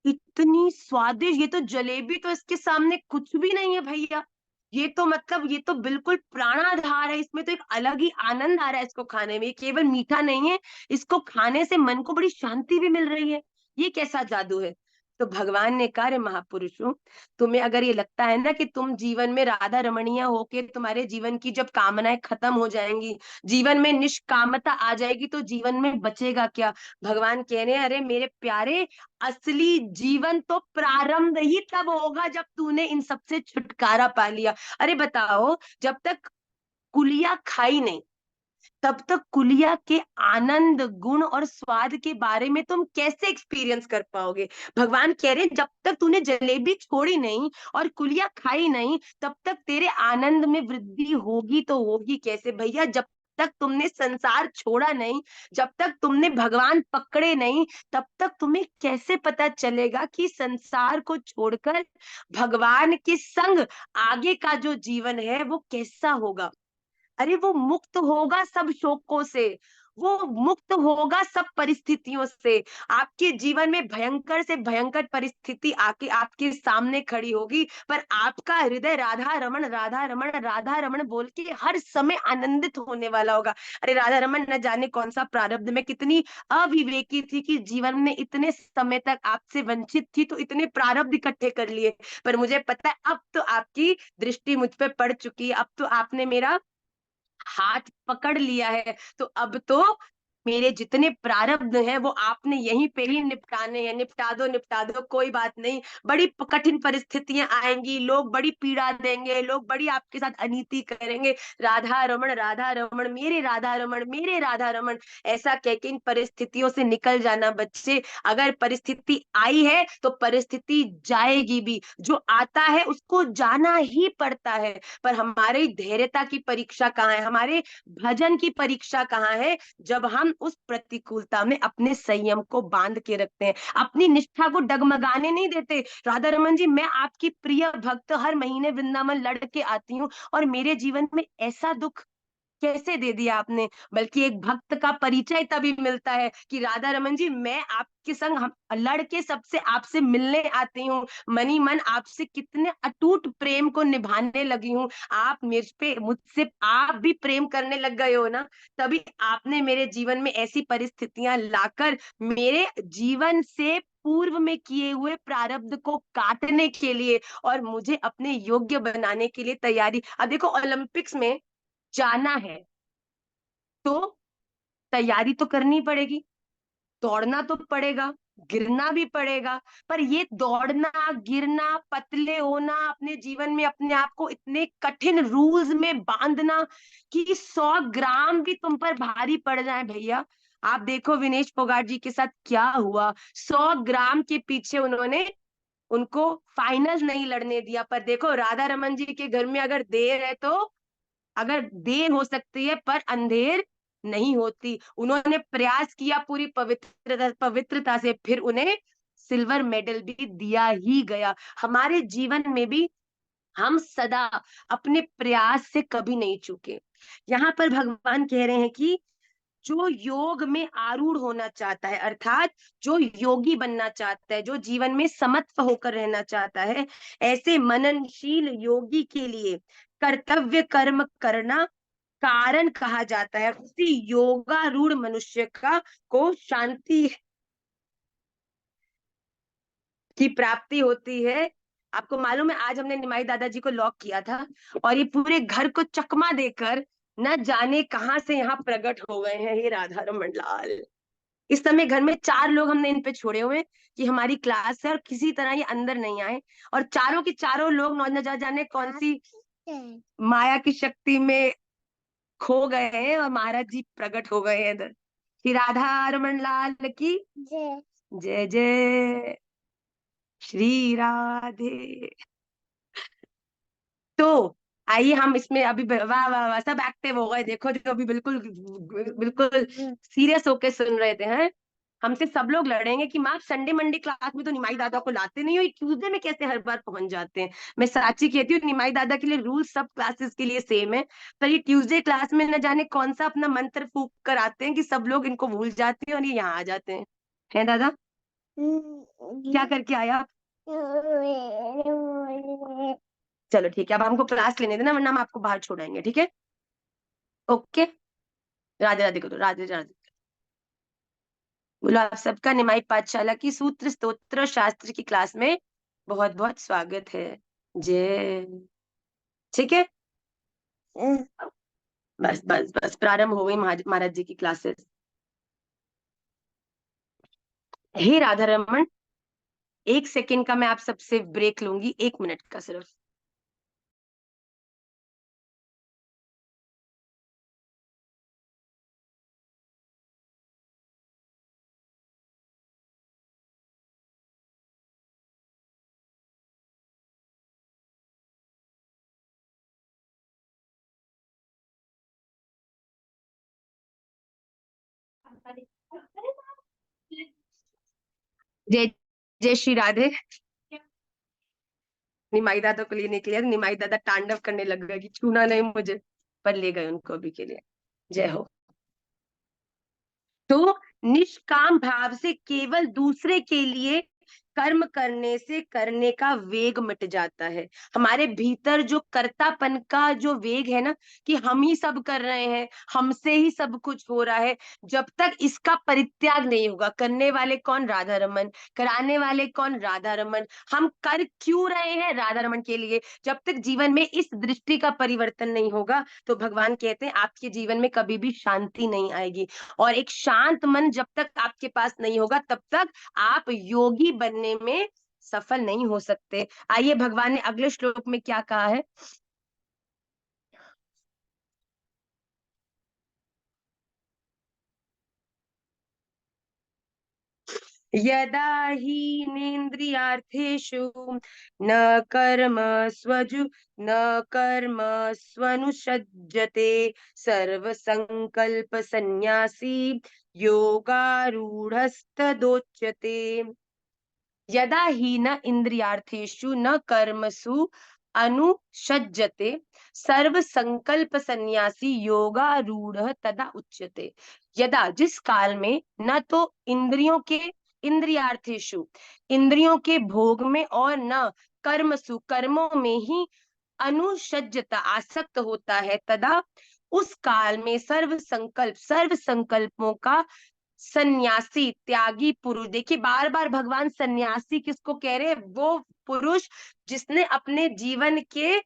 इतनी स्वादिष्ट, ये तो जलेबी तो इसके सामने कुछ भी नहीं है भैया। ये तो मतलब, ये तो बिल्कुल प्राणाधार है, इसमें तो एक अलग ही आनंद आ रहा है इसको खाने में। ये केवल मीठा नहीं है, इसको खाने से मन को बड़ी शांति भी मिल रही है। ये कैसा जादू है? तो भगवान ने कहा, रे महापुरुषों, तुम्हें अगर ये लगता है ना कि तुम जीवन में राधा रमणीय होके तुम्हारे जीवन की जब कामनाएं खत्म हो जाएंगी, जीवन में निष्कामता आ जाएगी, तो जीवन में बचेगा क्या? भगवान कह रहे हैं, अरे मेरे प्यारे, असली जीवन तो प्रारंभ ही तब होगा जब तूने इन सबसे छुटकारा पा लिया। अरे बताओ, जब तक कुलिया खाई नहीं, तब तक कुलिया के आनंद, गुण और स्वाद के बारे में तुम कैसे एक्सपीरियंस कर पाओगे? भगवान कह रहे जब तक तूने जलेबी छोड़ी नहीं और कुलिया खाई नहीं, तब तक तेरे आनंद में वृद्धि होगी तो होगी कैसे भैया? जब तक तुमने संसार छोड़ा नहीं, जब तक तुमने भगवान पकड़े नहीं, तब तक तुम्हें कैसे पता चलेगा कि संसार को छोड़कर भगवान के संग आगे का जो जीवन है वो कैसा होगा? अरे वो मुक्त होगा सब शोकों से, वो मुक्त होगा सब परिस्थितियों से। आपके जीवन में भयंकर से भयंकर परिस्थिति आके आपके सामने खड़ी होगी, पर आपका हृदय राधा रमन राधा रमन राधा रमन बोल के हर समय आनंदित होने वाला होगा। अरे राधा रमन न जाने कौन सा प्रारब्ध में कितनी अविवेकी थी कि जीवन में इतने समय तक आपसे वंचित थी, तो इतने प्रारब्ध इकट्ठे कर लिए। पर मुझे पता है अब तो आपकी दृष्टि मुझ पे पड़ चुकी है, अब तो आपने मेरा हाथ पकड़ लिया है, तो अब तो मेरे जितने प्रारब्ध हैं वो आपने यहीं पे ही निपटाने हैं। निपटा दो, कोई बात नहीं। बड़ी कठिन परिस्थितियां आएंगी, लोग बड़ी पीड़ा देंगे, लोग बड़ी आपके साथ अनीति करेंगे। राधा रमन मेरे राधा रमन मेरे राधा रमन, ऐसा कह के इन परिस्थितियों से निकल जाना बच्चे। अगर परिस्थिति आई है तो परिस्थिति जाएगी भी, जो आता है उसको जाना ही पड़ता है। पर हमारी धैर्यता की परीक्षा कहाँ है, हमारे भजन की परीक्षा कहाँ है, जब हम उस प्रतिकूलता में अपने संयम को बांध के रखते हैं, अपनी निष्ठा को डगमगाने नहीं देते। राधा रमन जी, मैं आपकी प्रिय भक्त हर महीने वृंदावन लड़ के आती हूँ, और मेरे जीवन में ऐसा दुख कैसे दे दिया आपने। बल्कि एक भक्त का परिचय तभी मिलता है कि राधा रमन जी, मैं आपके संग हम लड़के सबसे आपसे मिलने आती हूँ, मनी मन आपसे कितने अटूट प्रेम को निभाने लगी हूँ। आप मेरे पे मुझसे आप भी प्रेम करने लग गए हो ना, तभी आपने मेरे जीवन में ऐसी परिस्थितियां लाकर मेरे जीवन से पूर्व में किए हुए प्रारब्ध को काटने के लिए और मुझे अपने योग्य बनाने के लिए तैयारी। अब देखो, ओलंपिक्स में जाना है तो तैयारी तो करनी पड़ेगी, दौड़ना तो पड़ेगा, गिरना भी पड़ेगा। पर ये दौड़ना गिरना पतले होना, अपने जीवन में अपने आप को इतने कठिन रूल्स में बांधना कि 100 ग्राम भी तुम पर भारी पड़ जाए भैया। आप देखो विनेश फोगाट जी के साथ क्या हुआ, 100 ग्राम के पीछे उन्होंने उनको फाइनल नहीं लड़ने दिया। पर देखो राधा रमन जी के घर में अगर देर है तो, अगर देर हो सकती है पर अंधेर नहीं होती। उन्होंने प्रयास किया पूरी पवित्रता से, फिर उन्हें सिल्वर मेडल भी दिया ही गया। हमारे जीवन में भी हम सदा अपने प्रयास से कभी नहीं चूके। यहाँ पर भगवान कह रहे हैं कि जो योग में आरूढ़ होना चाहता है, अर्थात जो योगी बनना चाहता है, जो जीवन में समत्व होकर रहना चाहता है, ऐसे मननशील योगी के लिए कर्तव्य कर्म करना कारण कहा जाता है। उसी योगारूढ़ मनुष्य का को शांति की प्राप्ति होती है। आपको मालूम है, आज हमने निमाई दादाजी को लॉक किया था, और ये पूरे घर को चकमा देकर न जाने कहां से यहाँ प्रकट हो गए हैं। हे राधा रमन लाल, इस समय घर में 4 लोग हमने इन पे छोड़े हुए कि हमारी क्लास है और किसी तरह ये अंदर नहीं आए, और चारों के चारों लोग न जाने कौन सी माया की शक्ति में खो गए हैं, और महाराज जी प्रकट हो गए हैं इधर। श्री राधा रमन लाल की जय। जय जय श्री राधे। तो आइए हम इसमें अभी वाह वाह वाह, सब एक्टिव हो गए, देखो जो अभी बिल्कुल बिल्कुल सीरियस होके सुन रहे थे हैं। हमसे सब लोग लड़ेंगे कि माँ संडे मंडे क्लास में तो निमाई दादा को लाते नहीं हो, ये ट्यूसडे में कैसे हर बार पहुंच जाते हैं। मैं साची कहती हूँ, निमाई दादा के लिए रूल सब क्लासेस के लिए सेम है, पर ये ट्यूसडे क्लास में न जाने कौन सा अपना मंत्र फूक कर आते हैं कि सब लोग इनको भूल जाते हैं और ये यहाँ आ जाते हैं। है दादा, क्या करके आया आप? चलो ठीक है, अब हमको क्लास लेने देना, वरना हम आपको बाहर छोड़ाएंगे, ठीक है? ओके। राधे राधे करो, राधे राधे। बोलो, आप सबका निमाई पाठशाला की सूत्र स्तोत्र शास्त्र की क्लास में बहुत बहुत स्वागत है। जय। ठीक है, बस बस बस, प्रारंभ हो गई महाराज जी की क्लासेस। हे राधा रमन, 1 सेकेंड का मैं आप सबसे ब्रेक लूंगी, 1 मिनट का सिर्फ। जय जय श्री राधे। निमाई दादा को लेने के लिए निमाई दादा तांडव करने लग गए कि छूना नहीं मुझे, पर ले गए उनको अभी के लिए। जय हो। तो निष्काम भाव से केवल दूसरे के लिए कर्म करने से करने का वेग मिट जाता है। हमारे भीतर जो कर्तापन का जो वेग है ना, कि हम ही सब कर रहे हैं, हमसे ही सब कुछ हो रहा है, जब तक इसका परित्याग नहीं होगा, करने वाले कौन? राधा रमन। कराने वाले कौन? राधा रमन। हम कर क्यों रहे हैं? राधा रमन के लिए। जब तक जीवन में इस दृष्टि का परिवर्तन नहीं होगा, तो भगवान कहते हैं आपके जीवन में कभी भी शांति नहीं आएगी। और एक शांत मन जब तक आपके पास नहीं होगा, तब तक आप योगी बनने में सफल नहीं हो सकते। आइए भगवान ने अगले श्लोक में क्या कहा है। यदा हीनेन्द्रियार्थेषु न कर्म स्वजु न कर्म स्वनुषज्जते सर्वसंकल्प संन्यासी योगारूढ़स्तदोच्यते। यदा ही न इंद्रियार्थेषु न कर्मसु अनुषज्जते सर्व संकल्प संन्यासी योगारूढ़ तदा उच्यते। यदा, जिस काल में, न तो इंद्रियों के, इंद्रियार्थेषु इंद्रियों के भोग में, और न कर्मसु कर्मों में ही अनुषज्जता आसक्त होता है, तदा उस काल में सर्व संकल्पों का सन्यासी त्यागी पुरुष। देखिए बार बार भगवान सन्यासी किसको कह रहे हैं? वो पुरुष जिसने अपने जीवन के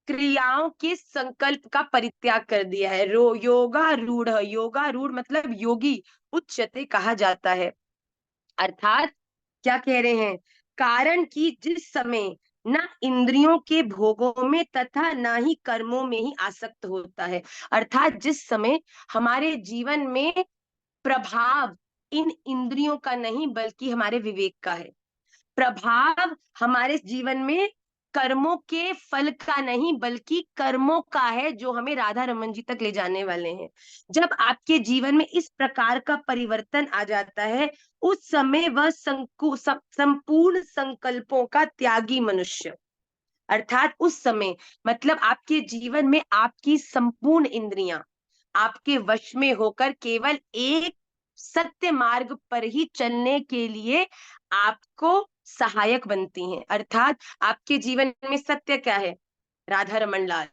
क्रियाओं के संकल्प का परित्याग कर दिया है। योगारूढ़, योगारूढ़ मतलब योगी, उच्चते कहा जाता है। अर्थात क्या कह रहे हैं? कारण कि जिस समय ना इंद्रियों के भोगों में तथा ना ही कर्मों में ही आसक्त होता है, अर्थात जिस समय हमारे जीवन में प्रभाव इन इंद्रियों का नहीं बल्कि हमारे विवेक का है। प्रभाव हमारे जीवन में कर्मों के फल का नहीं बल्कि कर्मों का है, जो हमें राधा रमन जी तक ले जाने वाले हैं। जब आपके जीवन में इस प्रकार का परिवर्तन आ जाता है, उस समय वह संपूर्ण संकल्पों का त्यागी मनुष्य, अर्थात उस समय मतलब आपके जीवन में आपकी संपूर्ण इंद्रियां आपके वश में होकर केवल एक सत्य मार्ग पर ही चलने के लिए आपको सहायक बनती हैं। अर्थात आपके जीवन में सत्य क्या है? राधा रमन लाल।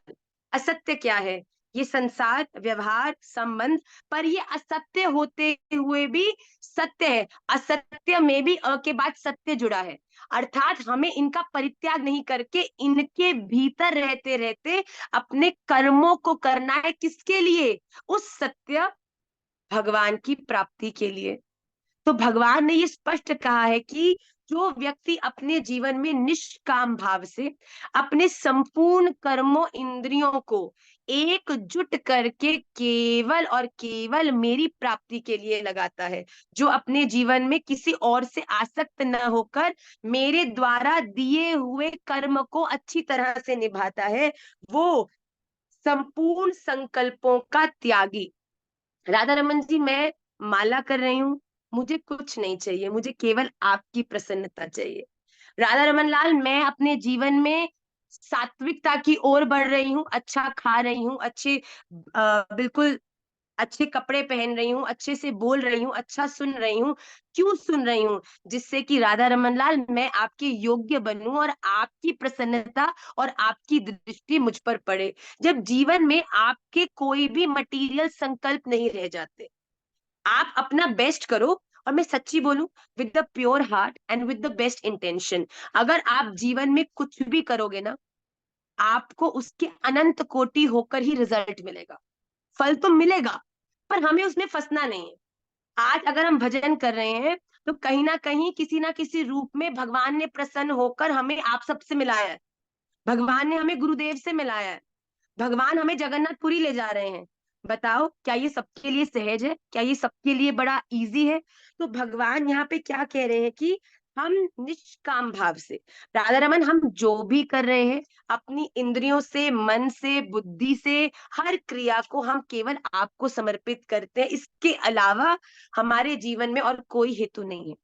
असत्य क्या है? ये संसार, व्यवहार, संबंध। पर ये असत्य होते हुए भी सत्य है। असत्य में भी अ के बाद सत्य जुड़ा है। अर्थात हमें इनका परित्याग नहीं करके इनके भीतर रहते रहते अपने कर्मों को करना है। किसके लिए? उस सत्य भगवान की प्राप्ति के लिए। तो भगवान ने ये स्पष्ट कहा है कि जो व्यक्ति अपने जीवन में निष्काम भाव से अपने संपूर्ण कर्मों इंद्रियों को एकजुट करके केवल और केवल मेरी प्राप्ति के लिए लगाता है, जो अपने जीवन में किसी और से आसक्त न होकर मेरे द्वारा दिए हुए कर्म को अच्छी तरह से निभाता है, वो संपूर्ण संकल्पों का त्यागी। राधा रमन जी, मैं माला कर रही हूँ, मुझे कुछ नहीं चाहिए, मुझे केवल आपकी प्रसन्नता चाहिए। राधा रमन लाल, मैं अपने जीवन में सात्विकता की ओर बढ़ रही हूँ, अच्छा खा रही हूँ, अच्छे बिल्कुल अच्छे कपड़े पहन रही हूँ, अच्छे से बोल रही हूँ, अच्छा सुन रही हूँ। क्यों सुन रही हूँ? जिससे कि राधा रमन लाल मैं आपके योग्य बनूं और आपकी प्रसन्नता और आपकी दृष्टि मुझ पर पड़े। जब जीवन में आपके कोई भी मटेरियल संकल्प नहीं रह जाते, आप अपना बेस्ट करो। और मैं सच्ची बोलूं, with the pure heart and with the best intention, अगर आप जीवन में कुछ भी करोगे ना, आपको उसके अनंत कोटि होकर ही रिजल्ट मिलेगा। फल तो मिलेगा, पर हमें उसमें फंसना नहीं है। आज अगर हम भजन कर रहे हैं, तो कहीं ना किसी रूप में भगवान ने प्रसन्न होकर हमें आप सबसे मिलाया है। भगवान ने हमें गुरुदेव से मिलाया है। भगवान हमें जगन्नाथपुरी ले जा रहे हैं। बताओ, क्या ये सबके लिए सहज है? क्या ये सबके लिए बड़ा इजी है? तो भगवान यहाँ पे क्या कह रहे हैं कि हम निष्काम भाव से, राधा रमन, हम जो भी कर रहे हैं अपनी इंद्रियों से, मन से, बुद्धि से, हर क्रिया को हम केवल आपको समर्पित करते हैं। इसके अलावा हमारे जीवन में और कोई हेतु नहीं है।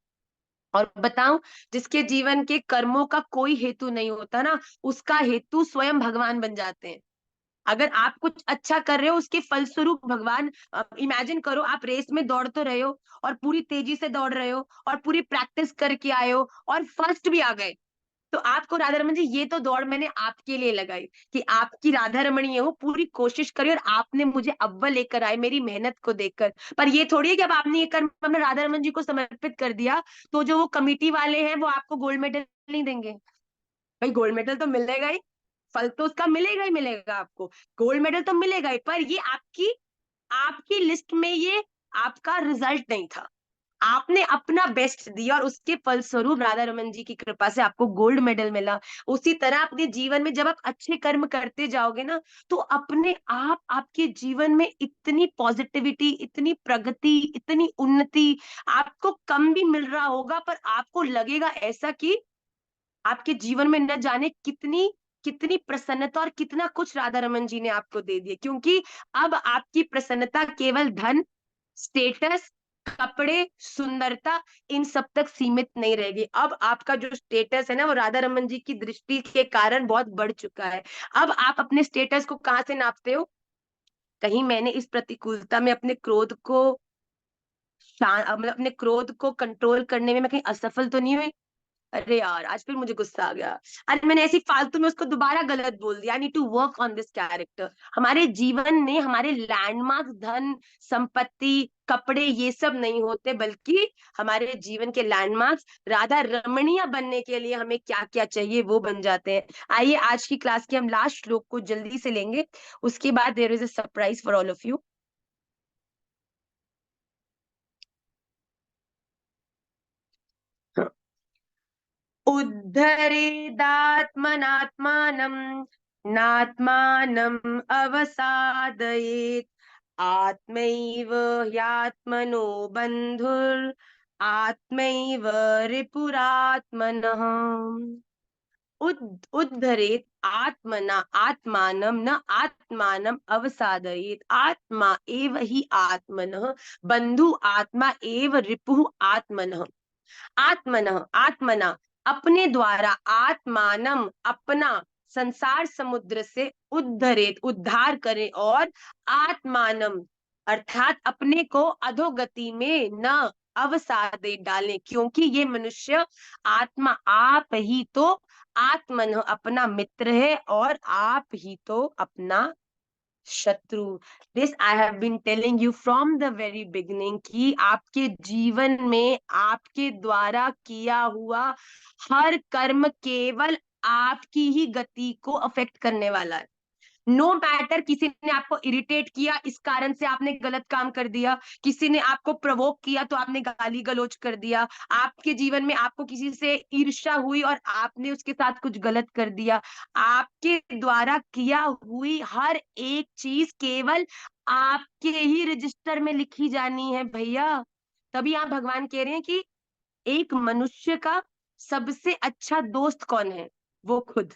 और बताऊं, जिसके जीवन के कर्मों का कोई हेतु नहीं होता ना, उसका हेतु स्वयं भगवान बन जाते हैं। अगर आप कुछ अच्छा कर रहे हो उसके फलस्वरूप भगवान, इमेजिन करो आप रेस में दौड़ तो रहे हो और पूरी तेजी से दौड़ रहे हो और पूरी प्रैक्टिस करके आए हो और फर्स्ट भी आ गए, तो आपको राधा रमन जी, ये तो दौड़ मैंने आपके लिए लगाई कि आपकी राधा रमणी है वो, पूरी कोशिश करी और आपने मुझे अव्वल लेकर आए मेरी मेहनत को देखकर। पर ये थोड़ी है कि अब आपने ये कर्म अपने राधा रमन जी को समर्पित कर दिया तो जो वो कमिटी वाले हैं वो आपको गोल्ड मेडल नहीं देंगे। भाई गोल्ड मेडल तो मिलेगा ही, फल तो उसका मिलेगा ही मिलेगा आपको, गोल्ड मेडल तो मिलेगा ही, पर ये आपकी आपकी लिस्ट में ये आपका रिजल्ट नहीं था। आपने अपना बेस्ट दिया और उसके फलस्वरूप राधा रमन जी की कृपा से आपको गोल्ड मेडल मिला। उसी तरह अपने जीवन में जब आप अच्छे कर्म करते जाओगे ना, तो अपने आप आपके जीवन में इतनी पॉजिटिविटी, इतनी प्रगति, इतनी उन्नति, आपको कम भी मिल रहा होगा पर आपको लगेगा ऐसा कि आपके जीवन में न जाने कितनी कितनी प्रसन्नता और कितना कुछ राधा रमन जी ने आपको दे दिया, क्योंकि अब आपकी प्रसन्नता केवल धन, स्टेटस, कपड़े, सुंदरता, इन सब तक सीमित नहीं रहेगी। अब आपका जो स्टेटस है ना वो राधा रमन जी की दृष्टि के कारण बहुत बढ़ चुका है। अब आप अपने स्टेटस को कहाँ से नापते हो? कहीं मैंने इस प्रतिकूलता में अपने क्रोध को मतलब अपने क्रोध को कंट्रोल करने में मैं कहीं असफल तो नहीं हुई? अरे यार आज फिर मुझे गुस्सा आ गया। अरे मैंने ऐसी फालतू में उसको दोबारा गलत बोल दिया। I need to work on this character. हमारे जीवन में हमारे लैंडमार्क धन, संपत्ति, कपड़े ये सब नहीं होते, बल्कि हमारे जीवन के लैंडमार्क्स राधा रमणीय बनने के लिए हमें क्या क्या चाहिए वो बन जाते हैं। आइए आज की क्लास के हम लास्ट श्लोक को जल्दी से लेंगे, उसके बाद there is a surprise for all of you. उद्धरेदात्मनात्मानं नात्मानम् अवसादयेत् आत्मैव ह्यात्मनो बन्धुर् आत्मैव रिपुरात्मनः। उद्धरेत आत्मना आत्मानं न आत्मानं अवसादयेत आत्मा एव हि आत्मनः बंधु आत्मा एव रिपुः आत्मनः। आत्मनः आत्मना अपने द्वारा, आत्मानम अपना, संसार समुद्र से उद्धरेत उद्धार करे और आत्मानम अर्थात अपने को अधोगति में न अवसादे डालें, क्योंकि ये मनुष्य आत्मा आप ही तो आत्मन अपना मित्र है और आप ही तो अपना शत्रु। This I have been telling you from the very beginning कि आपके जीवन में आपके द्वारा किया हुआ हर कर्म केवल आपकी ही गति को अफेक्ट करने वाला है। नो मैटर किसी ने आपको इरिटेट किया इस कारण से आपने गलत काम कर दिया, किसी ने आपको प्रवोक किया तो आपने गाली गलौज कर दिया, आपके जीवन में आपको किसी से ईर्ष्या हुई और आपने उसके साथ कुछ गलत कर दिया, आपके द्वारा किया हुई हर एक चीज केवल आपके ही रजिस्टर में लिखी जानी है भैया। तभी आप भगवान कह रहे हैं कि एक मनुष्य का सबसे अच्छा दोस्त कौन है? वो खुद।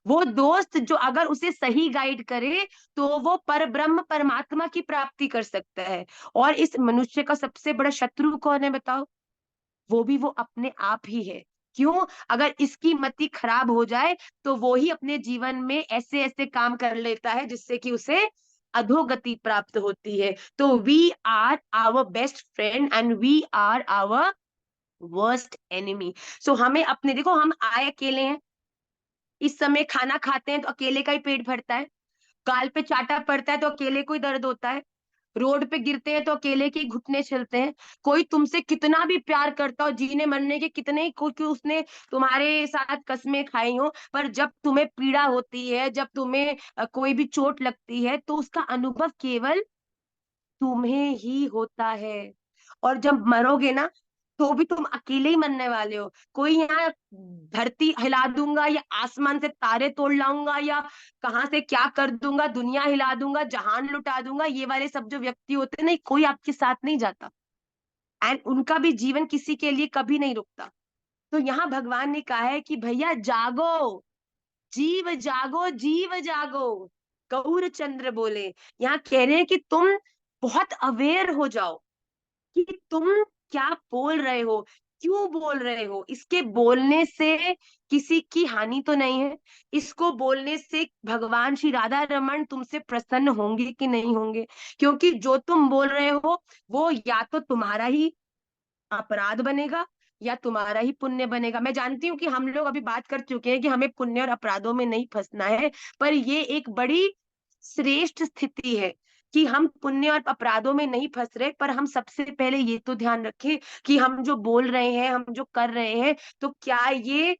वो दोस्त जो अगर उसे सही गाइड करे तो वो पर ब्रह्म परमात्मा की प्राप्ति कर सकता है। और इस मनुष्य का सबसे बड़ा शत्रु कौन है बताओ? वो भी वो अपने आप ही है। क्यों? अगर इसकी मति खराब हो जाए तो वो ही अपने जीवन में ऐसे ऐसे काम कर लेता है जिससे कि उसे अधोगति प्राप्त होती है। तो we are our best friend and we are our worst enemy. So हमें अपने, देखो हम आए अकेले हैं, इस समय खाना खाते हैं तो अकेले का ही पेट भरता है, गाल पे चाटा पड़ता है तो अकेले को ही दर्द होता है, रोड पे गिरते हैं तो अकेले के ही घुटने चलते हैं। कोई तुमसे कितना भी प्यार करता हो, जीने मरने के कितने ही कुछ उसने तुम्हारे साथ कस्में खाई हो, पर जब तुम्हें पीड़ा होती है, जब तुम्हें कोई भी चोट लगती है तो उसका अनुभव केवल तुम्हें ही होता है। और जब मरोगे ना तो भी तुम अकेले ही मरने वाले हो। कोई यहाँ धरती हिला दूंगा या आसमान से तारे तोड़ लाऊंगा या कहाँ से क्या कर दूंगा, दुनिया हिला दूंगा, जहान लुटा दूंगा, ये वाले सब जो व्यक्ति होते हैं ना, कोई आपके साथ नहीं जाता। एंड उनका भी जीवन किसी के लिए कभी नहीं रुकता। तो यहाँ भगवान ने कहा है कि भैया जागो, जीव जागो, जीव जागो। गौर चंद्र बोले, यहाँ कह रहे हैं कि तुम बहुत अवेयर हो जाओ कि तुम क्या बोल रहे हो, क्यों बोल रहे हो? इसके बोलने से किसी की हानि तो नहीं है? इसको बोलने से भगवान श्री राधा रमन तुमसे प्रसन्न होंगे कि नहीं होंगे? क्योंकि जो तुम बोल रहे हो वो या तो तुम्हारा ही अपराध बनेगा या तुम्हारा ही पुण्य बनेगा। मैं जानती हूँ कि हम लोग अभी बात कर चुके हैं कि हमें पुण्य और अपराधों में नहीं फंसना है, पर ये एक बड़ी श्रेष्ठ स्थिति है कि हम पुण्य और अपराधों में नहीं फंस रहे। पर हम सबसे पहले ये तो ध्यान रखें कि हम जो बोल रहे हैं, हम जो कर रहे हैं, तो क्या ये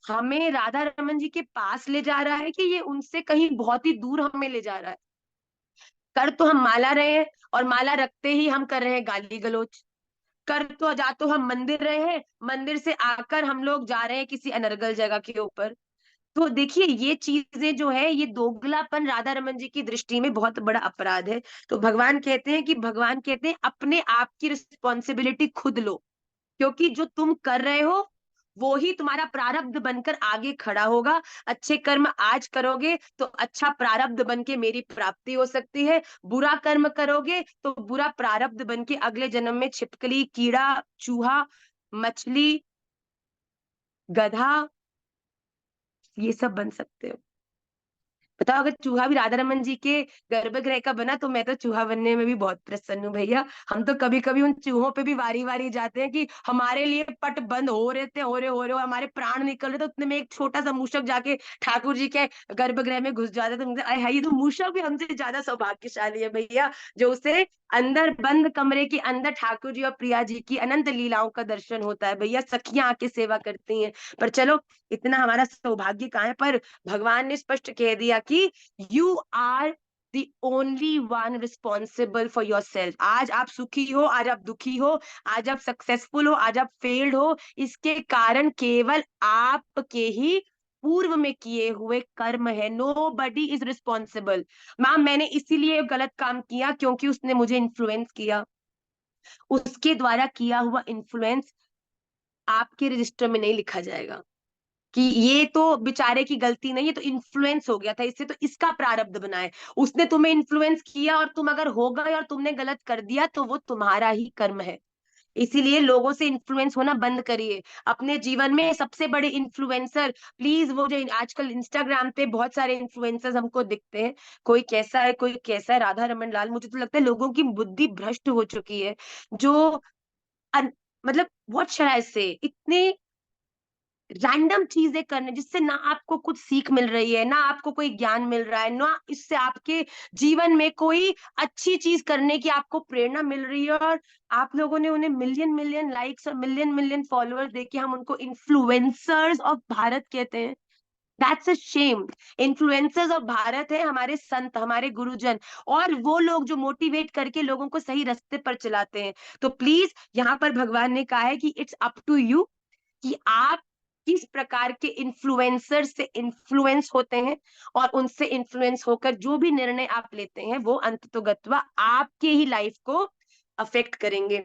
हमें राधा रमन जी के पास ले जा रहा है कि ये उनसे कहीं बहुत ही दूर हमें ले जा रहा है? कर तो हम माला रहे हैं, और माला रखते ही हम कर रहे हैं गाली गलौज। कर तो जा तो हम मंदिर रहे हैं, मंदिर से आकर हम लोग जा रहे हैं किसी अनर्गल जगह के ऊपर। तो देखिए, ये चीजें जो है, ये दोगलापन राधा रमन जी की दृष्टि में बहुत बड़ा अपराध है। तो भगवान कहते हैं अपने आप की रिस्पॉन्सिबिलिटी खुद लो, क्योंकि जो तुम कर रहे हो वो ही तुम्हारा प्रारब्ध बनकर आगे खड़ा होगा। अच्छे कर्म आज करोगे तो अच्छा प्रारब्ध बन के मेरी प्राप्ति हो सकती है, बुरा कर्म करोगे तो बुरा प्रारब्ध बन के अगले जन्म में छिपकली, कीड़ा, चूहा, मछली, गधा, ये सब बन सकते हो। बताओ, अगर चूहा भी राधा रमन जी के गर्भगृह का बना तो मैं तो चूहा बनने में भी बहुत प्रसन्न हूँ भैया। हम तो कभी कभी उन चूहों पे भी वारी वारी जाते हैं कि हमारे लिए पट बंद हो रहे थे, हमारे प्राण निकल रहे थे, उतने में एक छोटा सा मूषक जाके ठाकुर जी के गर्भगृह में घुस जाता। तो आय हाय, ये तो मूषक भी हमसे ज्यादा सौभाग्यशाली है भैया, जो उसे अंदर बंद कमरे के अंदर ठाकुर जी और प्रिया जी की अनंत लीलाओं का दर्शन होता है। भैया सखियां आके सेवा करती हैं। पर चलो, इतना हमारा सौभाग्य कहाँ है? पर भगवान ने स्पष्ट कह दिया कि you are the only one responsible for yourself। आज आप सुखी हो, आज आप दुखी हो, आज आप सक्सेसफुल हो, आज आप फेल्ड हो, इसके कारण केवल आपके ही पूर्व में किए हुए कर्म है। Nobody is responsible. Ma'am, मैंने इसीलिए गलत काम किया क्योंकि उसने मुझे इन्फ्लुएंस किया। उसके द्वारा किया हुआ इन्फ्लुएंस आपके रजिस्टर में नहीं लिखा जाएगा कि ये तो बेचारे की गलती नहीं है, तो इन्फ्लुएंस हो गया था इससे, तो इसका प्रारब्ध बना है। उसने तुम्हें इन्फ्लुएंस किया और तुम अगर हो गए और तुमने गलत कर दिया तो वो तुम्हारा ही कर्म है। इसीलिए लोगों से इन्फ्लुएंस होना बंद करिए। अपने जीवन में सबसे बड़े इन्फ्लुएंसर, प्लीज, वो जो आजकल इंस्टाग्राम पे बहुत सारे इन्फ्लुएंसर्स हमको दिखते हैं, कोई कैसा है कोई कैसा है, राधा रमन लाल, मुझे तो लगता है लोगों की बुद्धि भ्रष्ट हो चुकी है। जो अन, मतलब व्हाट शैल आई से, इतने रैंडम चीजें करने जिससे ना आपको कुछ सीख मिल रही है, ना आपको कोई ज्ञान मिल रहा है, ना इससे आपके जीवन में कोई अच्छी चीज करने की आपको प्रेरणा मिल रही है, और आप लोगों ने उन्हें मिलियन मिलियन लाइक्स और मिलियन मिलियन फॉलोअर्स देके हम उनको इन्फ्लुएंसर्स ऑफ भारत कहते हैं। That's a shame. Influencers of Bharat है हमारे संत, हमारे गुरुजन, और वो लोग जो मोटिवेट करके लोगों को सही रास्ते पर चलाते हैं। तो प्लीज, यहाँ पर भगवान ने कहा है कि इट्स अप टू यू कि आप किस प्रकार के इन्फ्लुएंसर से इन्फ्लुएंस होते हैं, और उनसे इन्फ्लुएंस होकर जो भी निर्णय आप लेते हैं वो अंततोगत्वा आपके ही लाइफ को अफेक्ट करेंगे।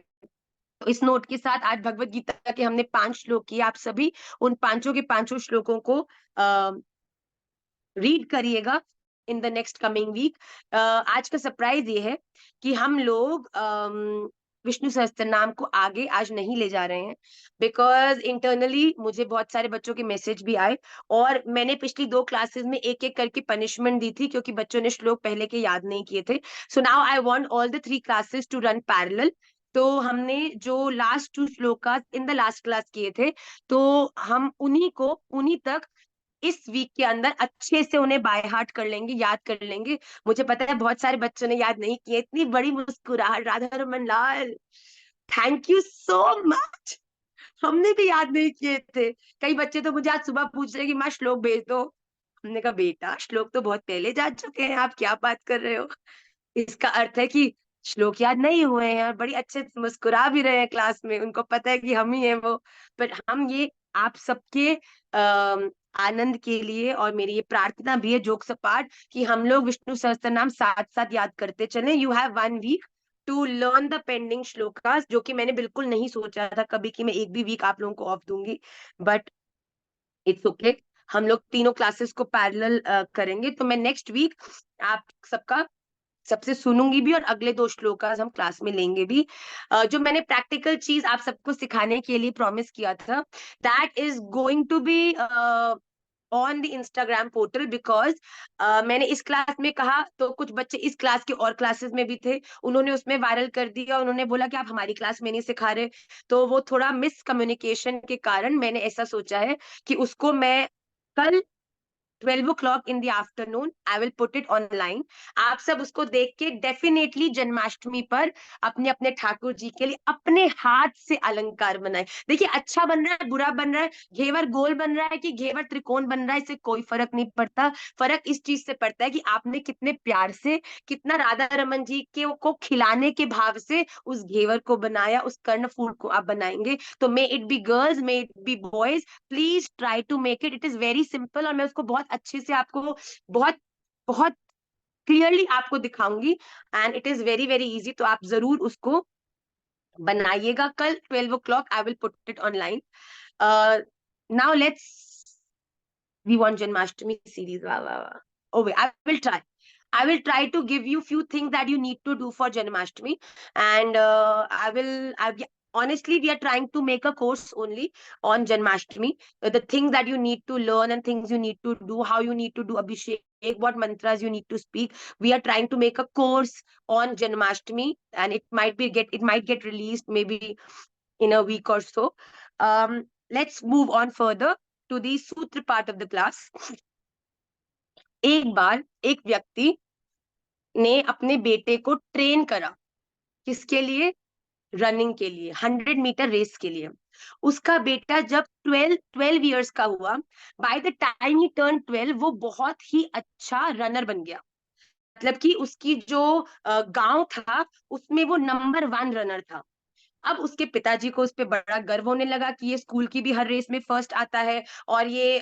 तो इस नोट के साथ आज भगवत गीता के हमने 5 श्लोक किए। आप सभी उन पांचों के पांचों श्लोकों को रीड करिएगा in the next coming week. आज का सरप्राइज ये है कि हम लोग विष्णु सहस्त्र नाम को आगे आज नहीं ले जा रहे हैं, बिकॉज इंटरनली मुझे बहुत सारे बच्चों के मैसेज भी आए, और मैंने पिछली 2 क्लासेस में एक एक करके पनिशमेंट दी थी क्योंकि बच्चों ने श्लोक पहले के याद नहीं किए थे। So now I want all the 3 classes to run parallel. तो हमने जो लास्ट 2 श्लोक इन द लास्ट क्लास किए थे, तो हम उन्हीं तक इस वीक के अंदर अच्छे से उन्हें बाय हार्ट कर लेंगे, याद कर लेंगे। मुझे पता है बहुत सारे बच्चों ने याद नहीं किए। इतनी बड़ी मुस्कुराहट, राधा रमन लाल, थैंक यू सो मच। हमने भी याद नहीं किए थे। कई बच्चे तो मुझे आज सुबह पूछ रहे हैं कि माँ श्लोक भेज दो। हमने कहा बेटा, श्लोक तो बहुत पहले जा चुके हैं, आप क्या बात कर रहे हो? इसका अर्थ है कि श्लोक याद नहीं हुए हैं, और बड़ी अच्छे से मुस्कुरा भी रहे हैं क्लास में, उनको पता है कि हम ही हैं वो। पर हम ये आप सबके आनंद के लिए, और मेरी ये प्रार्थना भी है जोक सपाट, कि हम लोग विष्णु सहस्त्र नाम साथ साथ याद करते चलें। You have 1 week to learn the pending shlokas, जो कि मैंने बिल्कुल नहीं सोचा था कभी कि मैं एक भी वीक आप लोगों को ऑफ दूंगी, बट इट्स ओके। हम लोग तीनों क्लासेस को पैरेलल करेंगे। तो मैं नेक्स्ट वीक आप सबका सबसे सुनूंगी भी, और अगले 2 श्लोक हम क्लास में लेंगे भी। जो मैंने प्रैक्टिकल चीज आप सबको सिखाने के लिए प्रॉमिस किया था, that is going to be on the Instagram portal, because मैंने इस क्लास में कहा तो कुछ बच्चे इस क्लास के और क्लासेस में भी थे, उन्होंने उसमें वायरल कर दिया, उन्होंने बोला कि आप हमारी क्लास में नहीं सिखा रहे। तो वो थोड़ा मिस कम्युनिकेशन के कारण मैंने ऐसा सोचा है कि उसको मैं कल 12 o'clock in the afternoon I will put it online। आप सब उसको देख के डेफिनेटली जन्माष्टमी पर अपने अपने ठाकुर जी के लिए अपने हाथ से अलंकार बनाए। देखिए, अच्छा बन रहा है बुरा बन रहा है, घेवर गोल बन रहा है कि घेवर त्रिकोण बन रहा है, इससे कोई फर्क नहीं पड़ता। फर्क इस चीज से पड़ता है कि आपने कितने प्यार से, कितना राधा रमन जी के को खिलाने के भाव से उस घेवर को बनाया, उस कर्णफूल को आप बनाएंगे। तो may it be girls, may it be boys, please try to make it, it is very simple, और मैं उसको बहुत अच्छे से आपको बहुत बहुत क्लियरली आपको दिखाऊंगी, and it is very very easy. तो आप जरूर उसको बनाइएगा कल 12 o'clock, I will put it online. Now let's we want Janmashtami series, वाह वाह वाह। Oh wait, I will try to give you few things that you need to do for Janmashtami, and honestly, we are trying to make a course only on Janmashtami. The things that you need to learn and things you need to do, how you need to do Abhishek, what mantras you need to speak. We are trying to make a course on Janmashtami, and it might get released maybe in a week or so. Let's move on further to the Sutra part of the class. एक बार एक व्यक्ति ने अपने बेटे को train करा, किसके लिए? रनिंग के लिए, 100 मीटर रेस के लिए। उसका बेटा जब 12 ईयर्स का हुआ, by the time he turn 12, वो बहुत ही अच्छा रनर बन गया। मतलब कि उसकी जो गांव था उसमें वो नंबर 1 रनर था। अब उसके पिताजी को उस पर बड़ा गर्व होने लगा कि ये स्कूल की भी हर रेस में फर्स्ट आता है, और ये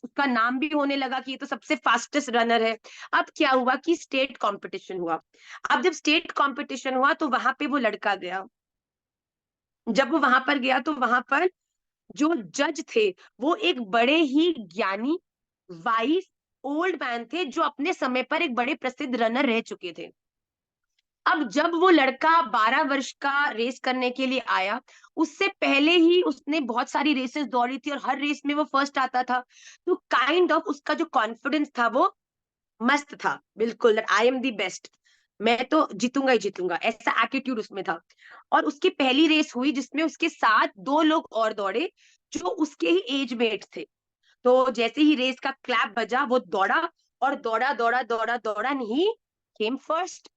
उसका नाम भी होने लगा कि ये तो सबसे फास्टेस्ट रनर है। अब क्या हुआ कि स्टेट कंपटीशन हुआ। अब जब स्टेट कंपटीशन हुआ तो वहां पे वो लड़का गया। जब वो वहां पर गया तो वहां पर जो जज थे वो एक बड़े ही ज्ञानी, वाइस ओल्ड मैन थे, जो अपने समय पर एक बड़े प्रसिद्ध रनर रह चुके थे। अब जब वो लड़का 12 वर्ष का रेस करने के लिए आया, उससे पहले ही उसने बहुत सारी रेसेस दौड़ी थी और हर रेस में वो फर्स्ट आता था। तो काइंड ऑफ उसका जो कॉन्फिडेंस था वो मस्त था, बिल्कुल, आई एम दी बेस्ट, मैं तो जीतूंगा ही जीतूंगा, ऐसा एटीट्यूड उसमें था। और उसकी पहली रेस हुई जिसमें उसके साथ 2 लोग और दौड़े जो उसके ही एज मेट थे। तो जैसे ही रेस का क्लैप बजा वो दौड़ा, और दौड़ा दौड़ा दौड़ा दौड़ा नहीं, केम फर्स्ट।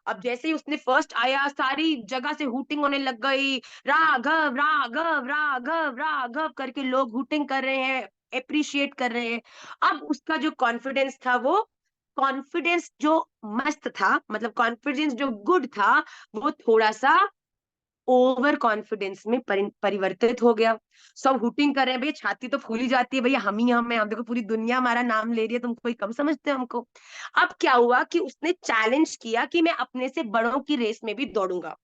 अब जैसे ही उसने फर्स्ट आया, सारी जगह से हूटिंग होने लग गई, राघव राघव राघव राघव करके लोग हूटिंग कर रहे हैं, अप्रिशिएट कर रहे हैं। अब उसका जो कॉन्फिडेंस था, वो कॉन्फिडेंस जो मस्त था, मतलब कॉन्फिडेंस जो गुड था, वो थोड़ा सा ओवर कॉन्फिडेंस में परिवर्तित हो गया। सब हुटिंग कर रहे हैं, भैया छाती तो फूली जाती है, भैया हम ही हम हैं, हम देखो पूरी दुनिया हमारा नाम ले रही है, तुम कोई कम समझते हो हमको। अब क्या हुआ कि उसने चैलेंज किया कि मैं अपने से बड़ों की रेस में भी दौड़ूंगा।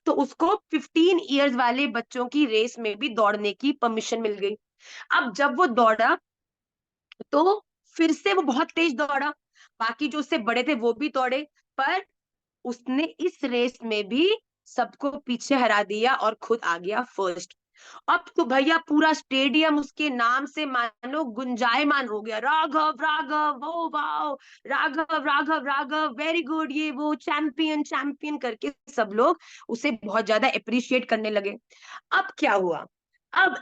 तो उसको 15 ईयर्स वाले बच्चों की रेस में भी दौड़ने की परमिशन मिल गई। अब जब वो दौड़ा तो फिर से वो बहुत तेज दौड़ा, बाकी जो उससे बड़े थे वो भी दौड़े, पर उसने इस रेस में भी सबको पीछे हरा दिया और खुद आ गया फर्स्ट। अब तो भैया पूरा स्टेडियम उसके नाम से मानो गुंजायमान हो गया, Raghav Raghav, oh wow, Raghav Raghav Raghav, very good, ये वो चैंपियन चैंपियन करके सब लोग उसे बहुत ज्यादा अप्रिशिएट करने लगे। अब क्या हुआ, अब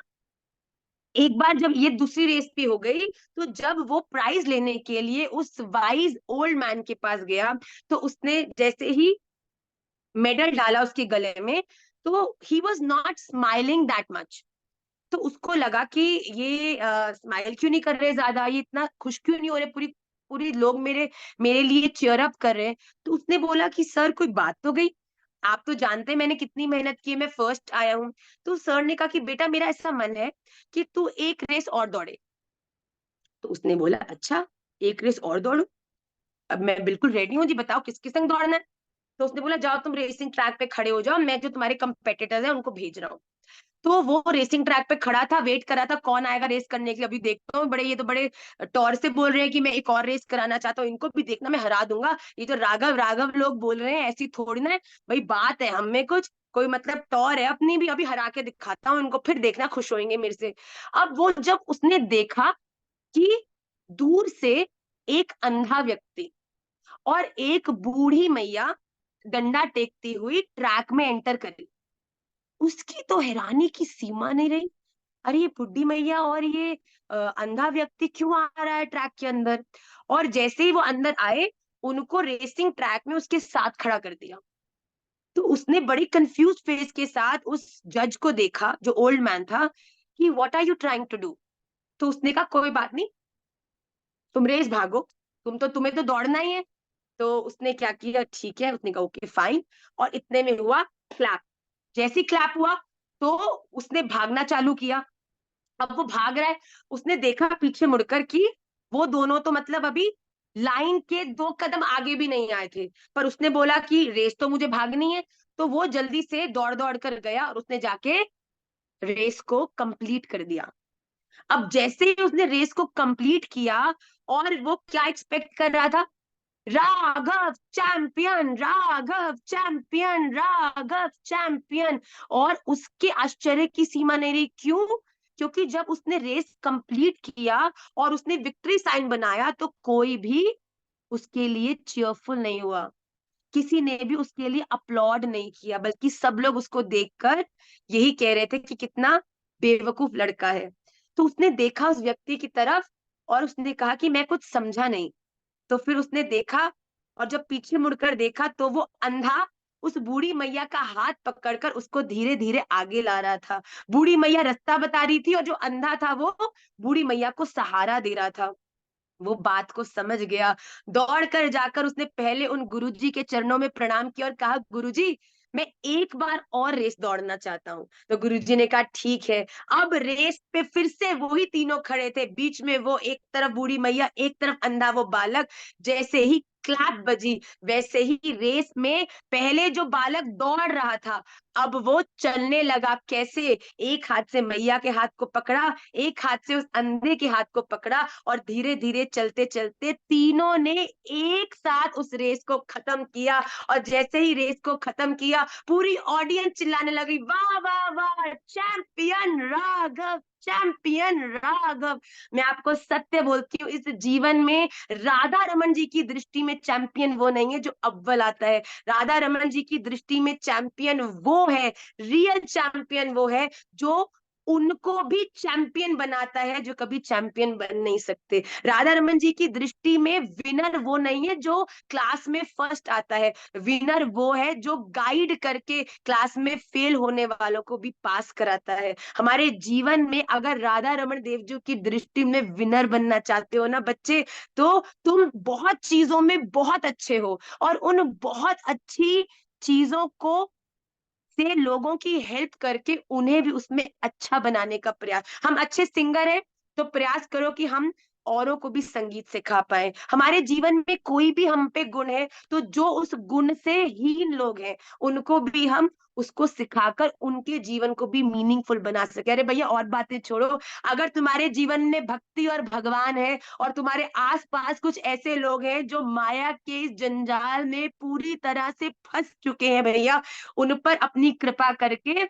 एक बार जब ये दूसरी रेस पे हो गई, तो जब वो प्राइज लेने के लिए उस वाइज ओल्ड मैन के पास गया, तो उसने जैसे ही मेडल डाला उसके गले में, तो he was not smiling that much. तो उसको लगा कि ये स्माइल क्यों नहीं कर रहे ज्यादा, ये इतना खुश क्यों नहीं हो रहे, पूरी पूरी लोग मेरे मेरे लिए चीयर अप कर रहे हैं। तो उसने बोला कि सर कोई बात तो गई, आप तो जानते हैं मैंने कितनी मेहनत की है, मैं फर्स्ट आया हूँ। तो सर ने कहा कि बेटा मेरा ऐसा मन है कि तू एक रेस और दौड़े। तो उसने बोला अच्छा, एक रेस और दौड़ू, अब मैं बिल्कुल रेडी हूँ जी, बताओ किसके संग दौड़ना है। तो उसने बोला जाओ तुम रेसिंग ट्रैक पे खड़े हो जाओ, मैं जो तुम्हारे कंपेटिटर्स हैं उनको भेज रहा हूँ। तो वो रेसिंग ट्रैक पे खड़ा था, वेट कर रहा था कौन आएगा रेस करने के लिए। अभी देखता हूँ बड़े, ये तो बड़े टौर से बोल रहे हैं कि मैं एक और रेस कराना चाहता हूँ, इनको भी देखना मैं हरा दूंगा। ये तो राघव राघव लोग बोल रहे हैं, ऐसी थोड़ी ना है भाई, बात है हम में कुछ, कोई मतलब टौर है अपनी भी, अभी हरा के दिखाता हूँ इनको, फिर देखना खुश होंगे मेरे से। अब वो जब उसने देखा कि दूर से एक अंधा व्यक्ति और एक बूढ़ी मैया डंडा टेकती हुई ट्रैक में एंटर करी, उसकी तो हैरानी की सीमा नहीं रही। अरे ये बुड्ढी मैया और ये अंधा व्यक्ति क्यों आ रहा है ट्रैक के अंदर। और जैसे ही वो अंदर आए, उनको रेसिंग ट्रैक में उसके साथ खड़ा कर दिया। तो उसने बड़ी कंफ्यूज फेस के साथ उस जज को देखा जो ओल्ड मैन था, कि what are you trying to do. तो उसने कहा कोई बात नहीं, तुम रेस भागो, तुम्हें तो दौड़ना ही है। तो उसने क्या किया, ठीक है, उसने कहा ओके फाइन। और इतने में हुआ क्लैप। जैसी क्लैप हुआ तो उसने भागना चालू किया। अब वो भाग रहा है, उसने देखा पीछे मुड़कर कि वो दोनों तो मतलब अभी लाइन के 2 कदम आगे भी नहीं आए थे। पर उसने बोला कि रेस तो मुझे भागनी है। तो वो जल्दी से दौड़ दौड़ कर गया और उसने जाके रेस को कंप्लीट कर दिया। अब जैसे ही उसने रेस को कंप्लीट किया, और वो क्या एक्सपेक्ट कर रहा था, Raghav champion, Raghav champion, Raghav champion. और उसके आश्चर्य की सीमा नहीं रही, क्यों? क्योंकि जब उसने रेस कंप्लीट किया और उसने विक्ट्री साइन बनाया, तो कोई भी उसके लिए चीयरफुल नहीं हुआ, किसी ने भी उसके लिए अपलॉड नहीं किया, बल्कि सब लोग उसको देखकर यही कह रहे थे कि कितना बेवकूफ लड़का है। तो उसने देखा उस व्यक्ति की तरफ और उसने कहा कि मैं कुछ समझा नहीं। तो फिर उसने देखा, और जब पीछे मुड़कर देखा तो वो अंधा उस बूढ़ी मैया का हाथ पकड़कर उसको धीरे धीरे आगे ला रहा था। बूढ़ी मैया रास्ता बता रही थी और जो अंधा था वो बूढ़ी मैया को सहारा दे रहा था। वो बात को समझ गया, दौड़ कर जाकर उसने पहले उन गुरुजी के चरणों में प्रणाम किया और कहा गुरुजी, मैं एक बार और रेस दौड़ना चाहता हूँ। तो गुरुजी ने कहा ठीक है। अब रेस पे फिर से वही तीनों खड़े थे, बीच में वो, एक तरफ बूढ़ी मैया, एक तरफ अंधा वो बालक। जैसे ही क्लैप बजी, वैसे ही रेस में पहले जो बालक दौड़ रहा था, अब वो चलने लगा। कैसे? एक हाथ से मैया के हाथ को पकड़ा, एक हाथ से उस अंधे के हाथ को पकड़ा, और धीरे धीरे चलते चलते तीनों ने एक साथ उस रेस को खत्म किया। और जैसे ही रेस को खत्म किया, पूरी ऑडियंस चिल्लाने लगी, वाह वाह वाह, चैंपियन राघव, चैंपियन राघव। मैं आपको सत्य बोलती हूँ, इस जीवन में राधा रमन जी की दृष्टि में चैंपियन वो नहीं है जो अव्वल आता है। राधा रमन जी की दृष्टि में चैंपियन वो है, रियल चैंपियन वो है जो उनको भी चैंपियन बनाता है जो कभी चैंपियन बन नहीं सकते। राधा रमन जी की दृष्टि में विनर वो नहीं है जो क्लास में फर्स्ट आता है, विनर वो है जो गाइड करके क्लास में फेल होने वालों को भी पास कराता है। हमारे जीवन में अगर राधा रमन देव जी की दृष्टि में विनर बनना चाहते हो ना बच्चे, तो तुम बहुत चीजों में बहुत अच्छे हो, और उन बहुत अच्छी चीजों को से लोगों की हेल्प करके उन्हें भी उसमें अच्छा बनाने का प्रयास। हम अच्छे सिंगर हैं, तो प्रयास करो कि हम औरों को भी संगीत सिखा पाए। हमारे जीवन में कोई भी हम पे गुण है, तो जो उस गुण से हीन लोग हैं उनको भी हम उसको सिखाकर उनके जीवन को भी मीनिंगफुल बना सके। अरे भैया और बातें छोड़ो, अगर तुम्हारे जीवन में भक्ति और भगवान है, और तुम्हारे आसपास कुछ ऐसे लोग हैं जो माया के इस जंजाल में पूरी तरह से फंस चुके हैं भैया, उन पर अपनी कृपा करके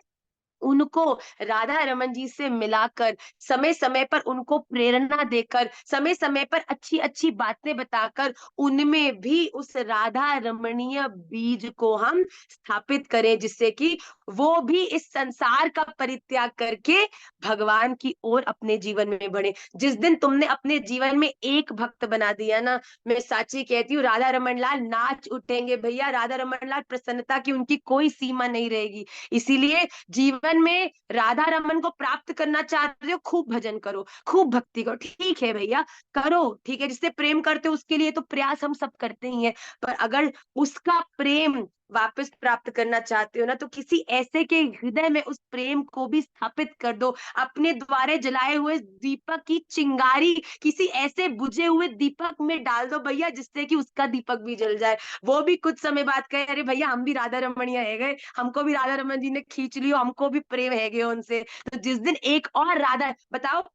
उनको राधा रमन जी से मिलाकर, समय समय पर उनको प्रेरणा देकर, समय समय पर अच्छी अच्छी बातें बताकर, उनमें भी उस राधा रमणीय बीज को हम स्थापित करें, जिससे कि वो भी इस संसार का परित्याग करके भगवान की ओर अपने जीवन में बढ़े। जिस दिन तुमने अपने जीवन में एक भक्त बना दिया ना, मैं साची कहती हूँ, राधा रमन लाल नाच उठेंगे भैया। राधा रमन लाल प्रसन्नता की उनकी कोई सीमा नहीं रहेगी। इसीलिए जीवन में राधा रमन को प्राप्त करना चाहते हो, खूब भजन करो, खूब भक्ति करो, ठीक है भैया, करो, ठीक है, जिससे प्रेम करते हो उसके लिए तो प्रयास हम सब करते ही हैं। पर अगर उसका प्रेम वापस प्राप्त करना चाहते हो ना, तो किसी ऐसे के हृदय में उस प्रेम को भी स्थापित कर दो। अपने द्वारे जलाए हुए दीपक की चिंगारी किसी ऐसे बुझे हुए दीपक में डाल दो भैया, जिससे कि उसका दीपक भी जल जाए। वो भी कुछ समय बाद कहे, अरे भैया हम भी राधा रमणिया है गए, हमको भी राधा रमन जी ने खींच लियो, हमको भी प्रेम है गए उनसे। तो जिस दिन एक और राधा, बताओ,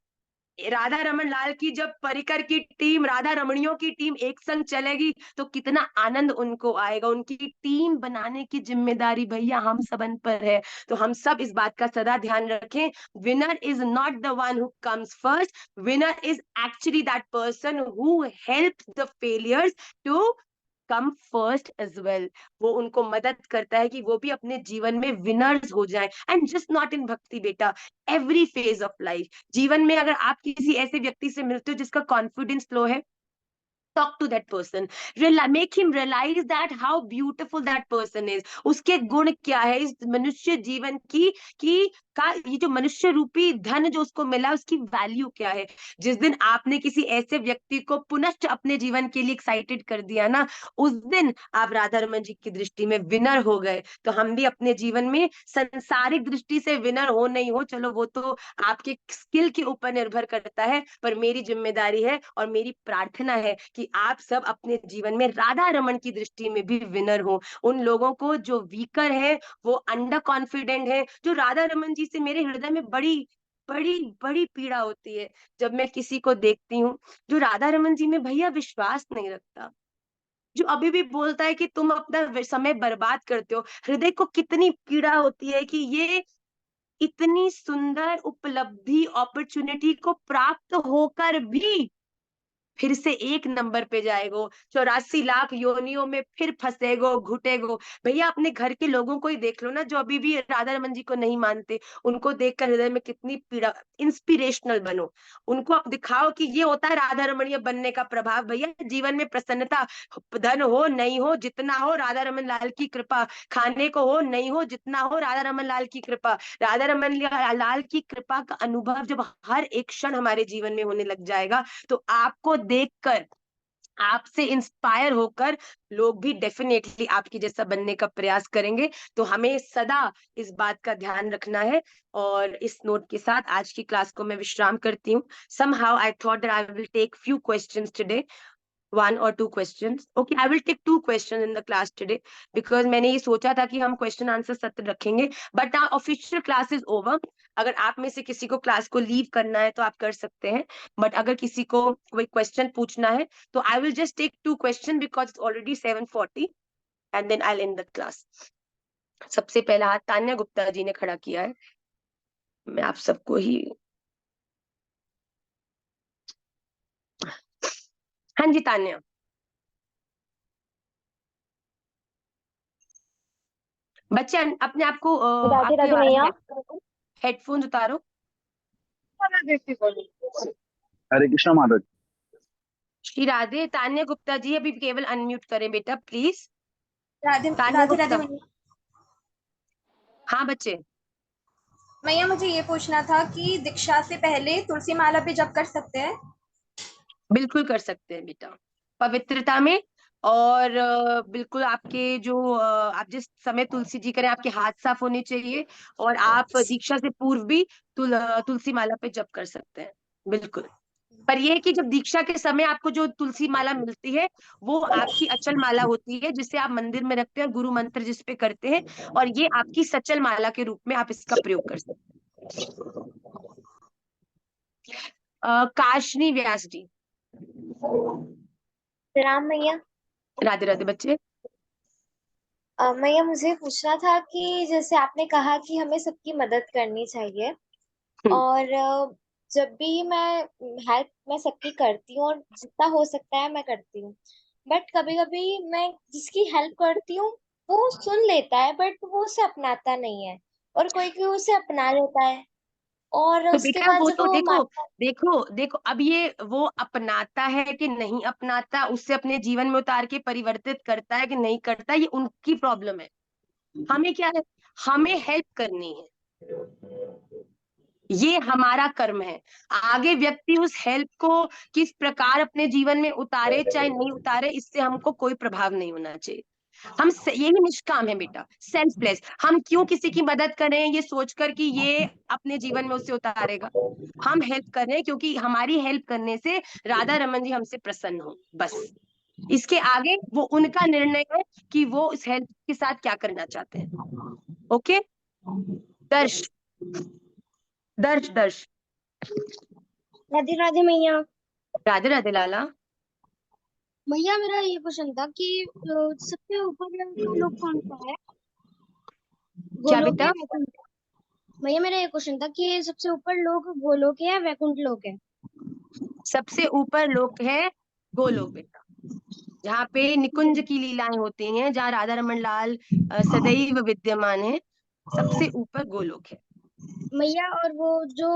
राधा रमन लाल की जब परिकर की टीम, राधा रमणियों की टीम एक संग चलेगी तो कितना आनंद उनको आएगा। उनकी टीम बनाने की जिम्मेदारी भैया हम सबन पर है। तो हम सब इस बात का सदा ध्यान रखें, winner is not the one who comes first, winner is actually that person who helps the failures to come first as well. वो उनको मदद करता है कि वो भी अपने जीवन में विनर्स हो जाएं। एंड जस्ट नॉट इन भक्ति बेटा, एवरी फेज ऑफ लाइफ। जीवन में अगर आप किसी ऐसे व्यक्ति से मिलते हो जिसका कॉन्फिडेंस लो है, talk to that person, make him realize that how beautiful that person is, उसके गुण क्या है इस मनुष्य जीवन की, कि का ये जो मनुष्य रूपी धन जो उसको मिला उसकी वैल्यू क्या है। जिस दिन आपने किसी ऐसे व्यक्ति को पुनश्च अपने जीवन के लिए एक्साइटेड कर दिया ना, उस दिन आप राधा रमन जी की दृष्टि में विनर हो गए। तो हम भी अपने जीवन में संसारिक दृष्टि से विनर हो नहीं हो, चलो वो तो आपके स्किल के ऊपर निर्भर करता है, पर मेरी जिम्मेदारी है और मेरी प्रार्थना है कि आप सब अपने जीवन में राधा रमन की दृष्टि में भी विनर हो। उन लोगों को जो वीकर है, वो अंडर कॉन्फिडेंट है, जो राधा रमन जी से मेरे हृदय में बड़ी बड़ी बड़ी पीड़ा होती है जब मैं किसी को देखती हूँ जो राधा रमन जी में भैया विश्वास नहीं रखता, जो अभी भी बोलता है कि तुम अपना समय बर्बाद करते हो। हृदय को कितनी पीड़ा होती है कि ये इतनी सुंदर उपलब्धि, अपॉर्चुनिटी को प्राप्त होकर भी फिर से एक नंबर पे जाएगो, 84 लाख योनियों में फिर फंसेगो, घुटेगो। भैया अपने घर के लोगों को ही देख लो ना, जो अभी भी राधा रमन जी को नहीं मानते, उनको देखकर हृदय में कितनी पीड़ा। इंस्पिरेशनल बनो, उनको आप दिखाओ कि ये होता है राधा रमणीय बनने का प्रभाव। भैया जीवन में प्रसन्नता, धन हो नहीं हो, जितना हो राधा रमन लाल की कृपा, खाने को हो नहीं हो, जितना हो राधा रमन लाल की कृपा। राधा रमन लाल की कृपा का अनुभव जब हर एक क्षण हमारे जीवन में होने लग जाएगा, तो आपको देखकर, आपसे इंस्पायर होकर लोग भी डेफिनेटली आपकी जैसा बनने का प्रयास करेंगे। तो हमें सदा इस बात का ध्यान रखना है। और इस नोट के साथ आज की क्लास को मैं विश्राम करती हूँ। somehow I thought that I will take few questions today, 1 or 2 questions. Okay, I will take 2 questions in the class today because मैंने ये सोचा था कि हम क्वेश्चन आंसर सत्र रखेंगे, but now official class is over. अगर आप में से किसी को क्लास को लीव करना है तो आप कर सकते हैं, बट अगर किसी को कोई क्वेश्चन पूछना है तो I will just take 2 question because it's already 7:40 and then I end the class. सबसे पहला हाथ तान्या गुप्ता जी ने खड़ा किया है, मैं आप सबको ही, हाँ जी तान्या। बच्चे अपने आप को राधे आपकी राधे आवाज मैया। में हेडफोन उतारो। हरे कृष्णा माता जी। श्री राधे, तान्या गुप्ता जी अभी केवल अनम्यूट करें बेटा प्लीज। राधे तान्या राधे राधे गुप्ता, मैया। हाँ बच्चे। मैया मुझे ये पूछना था कि दीक्षा से पहले तुलसी माला भी जप कर सकते हैं? बिल्कुल कर सकते हैं बेटा, पवित्रता में। और बिल्कुल आपके जो आप जिस समय तुलसी जी करें, आपके हाथ साफ होने चाहिए। और आप दीक्षा से पूर्व भी तुलसी माला पे जप कर सकते हैं, बिल्कुल। पर यह है कि जब दीक्षा के समय आपको जो तुलसी माला मिलती है, वो आपकी अचल माला होती है जिसे आप मंदिर में रखते हैं और गुरु मंत्र जिस पे करते हैं, और ये आपकी सचल माला के रूप में आप इसका प्रयोग कर सकते हैं। काशनी व्यास जी। राम मैया। राधे राधे बच्चे। मैया मुझे पूछना था कि जैसे आपने कहा कि हमें सबकी मदद करनी चाहिए, हम्म। और जब भी मैं हेल्प मैं सबकी करती हूँ और जितना हो सकता है मैं करती हूँ, बट कभी कभी मैं जिसकी हेल्प करती हूँ वो सुन लेता है बट वो उसे अपनाता नहीं है, और कोई कोई उसे अपना लेता है, और तो उसके बेटा बाद वो जब तो वो देखो, मानता देखो देखो अब ये वो अपनाता है कि नहीं अपनाता, उससे अपने जीवन में उतार के परिवर्तित करता है कि नहीं करता, ये उनकी प्रॉब्लम है। हमें क्या है, हमें हेल्प करनी है, ये हमारा कर्म है। आगे व्यक्ति उस हेल्प को किस प्रकार अपने जीवन में उतारे चाहे नहीं उतारे, इससे हमको कोई प्रभाव नहीं होना चाहिए। यही निष्काम है बेटा, सेल्फलेस। हम क्यों किसी की मदद करें ये सोचकर कि ये अपने जीवन में उससे उतारेगा। हम हेल्प कर रहे हैं क्योंकि हमारी हेल्प करने से राधा रमन जी हमसे प्रसन्न हो, बस। इसके आगे वो उनका निर्णय है कि वो इस हेल्प के साथ क्या करना चाहते हैं। ओके। दर्श, दर्श, दर्श। राधे राधे मैया। राधे राधे लाला। भैया मेरा ये क्वेश्चन था कि सबसे ऊपर का लोग कौन सा है, क्या गोलोक बेटा? है वैकुंठ? भैया मेरा ये क्वेश्चन था कि सबसे ऊपर लोग गोलोक है या वैकुंठ लोक है? सबसे ऊपर लोक है गोलोक बेटा, जहाँ पे निकुंज की लीलाएं होती हैं, जहाँ राधा रमन लाल सदैव विद्यमान है। सबसे ऊपर गोलोक है मैया और वो जो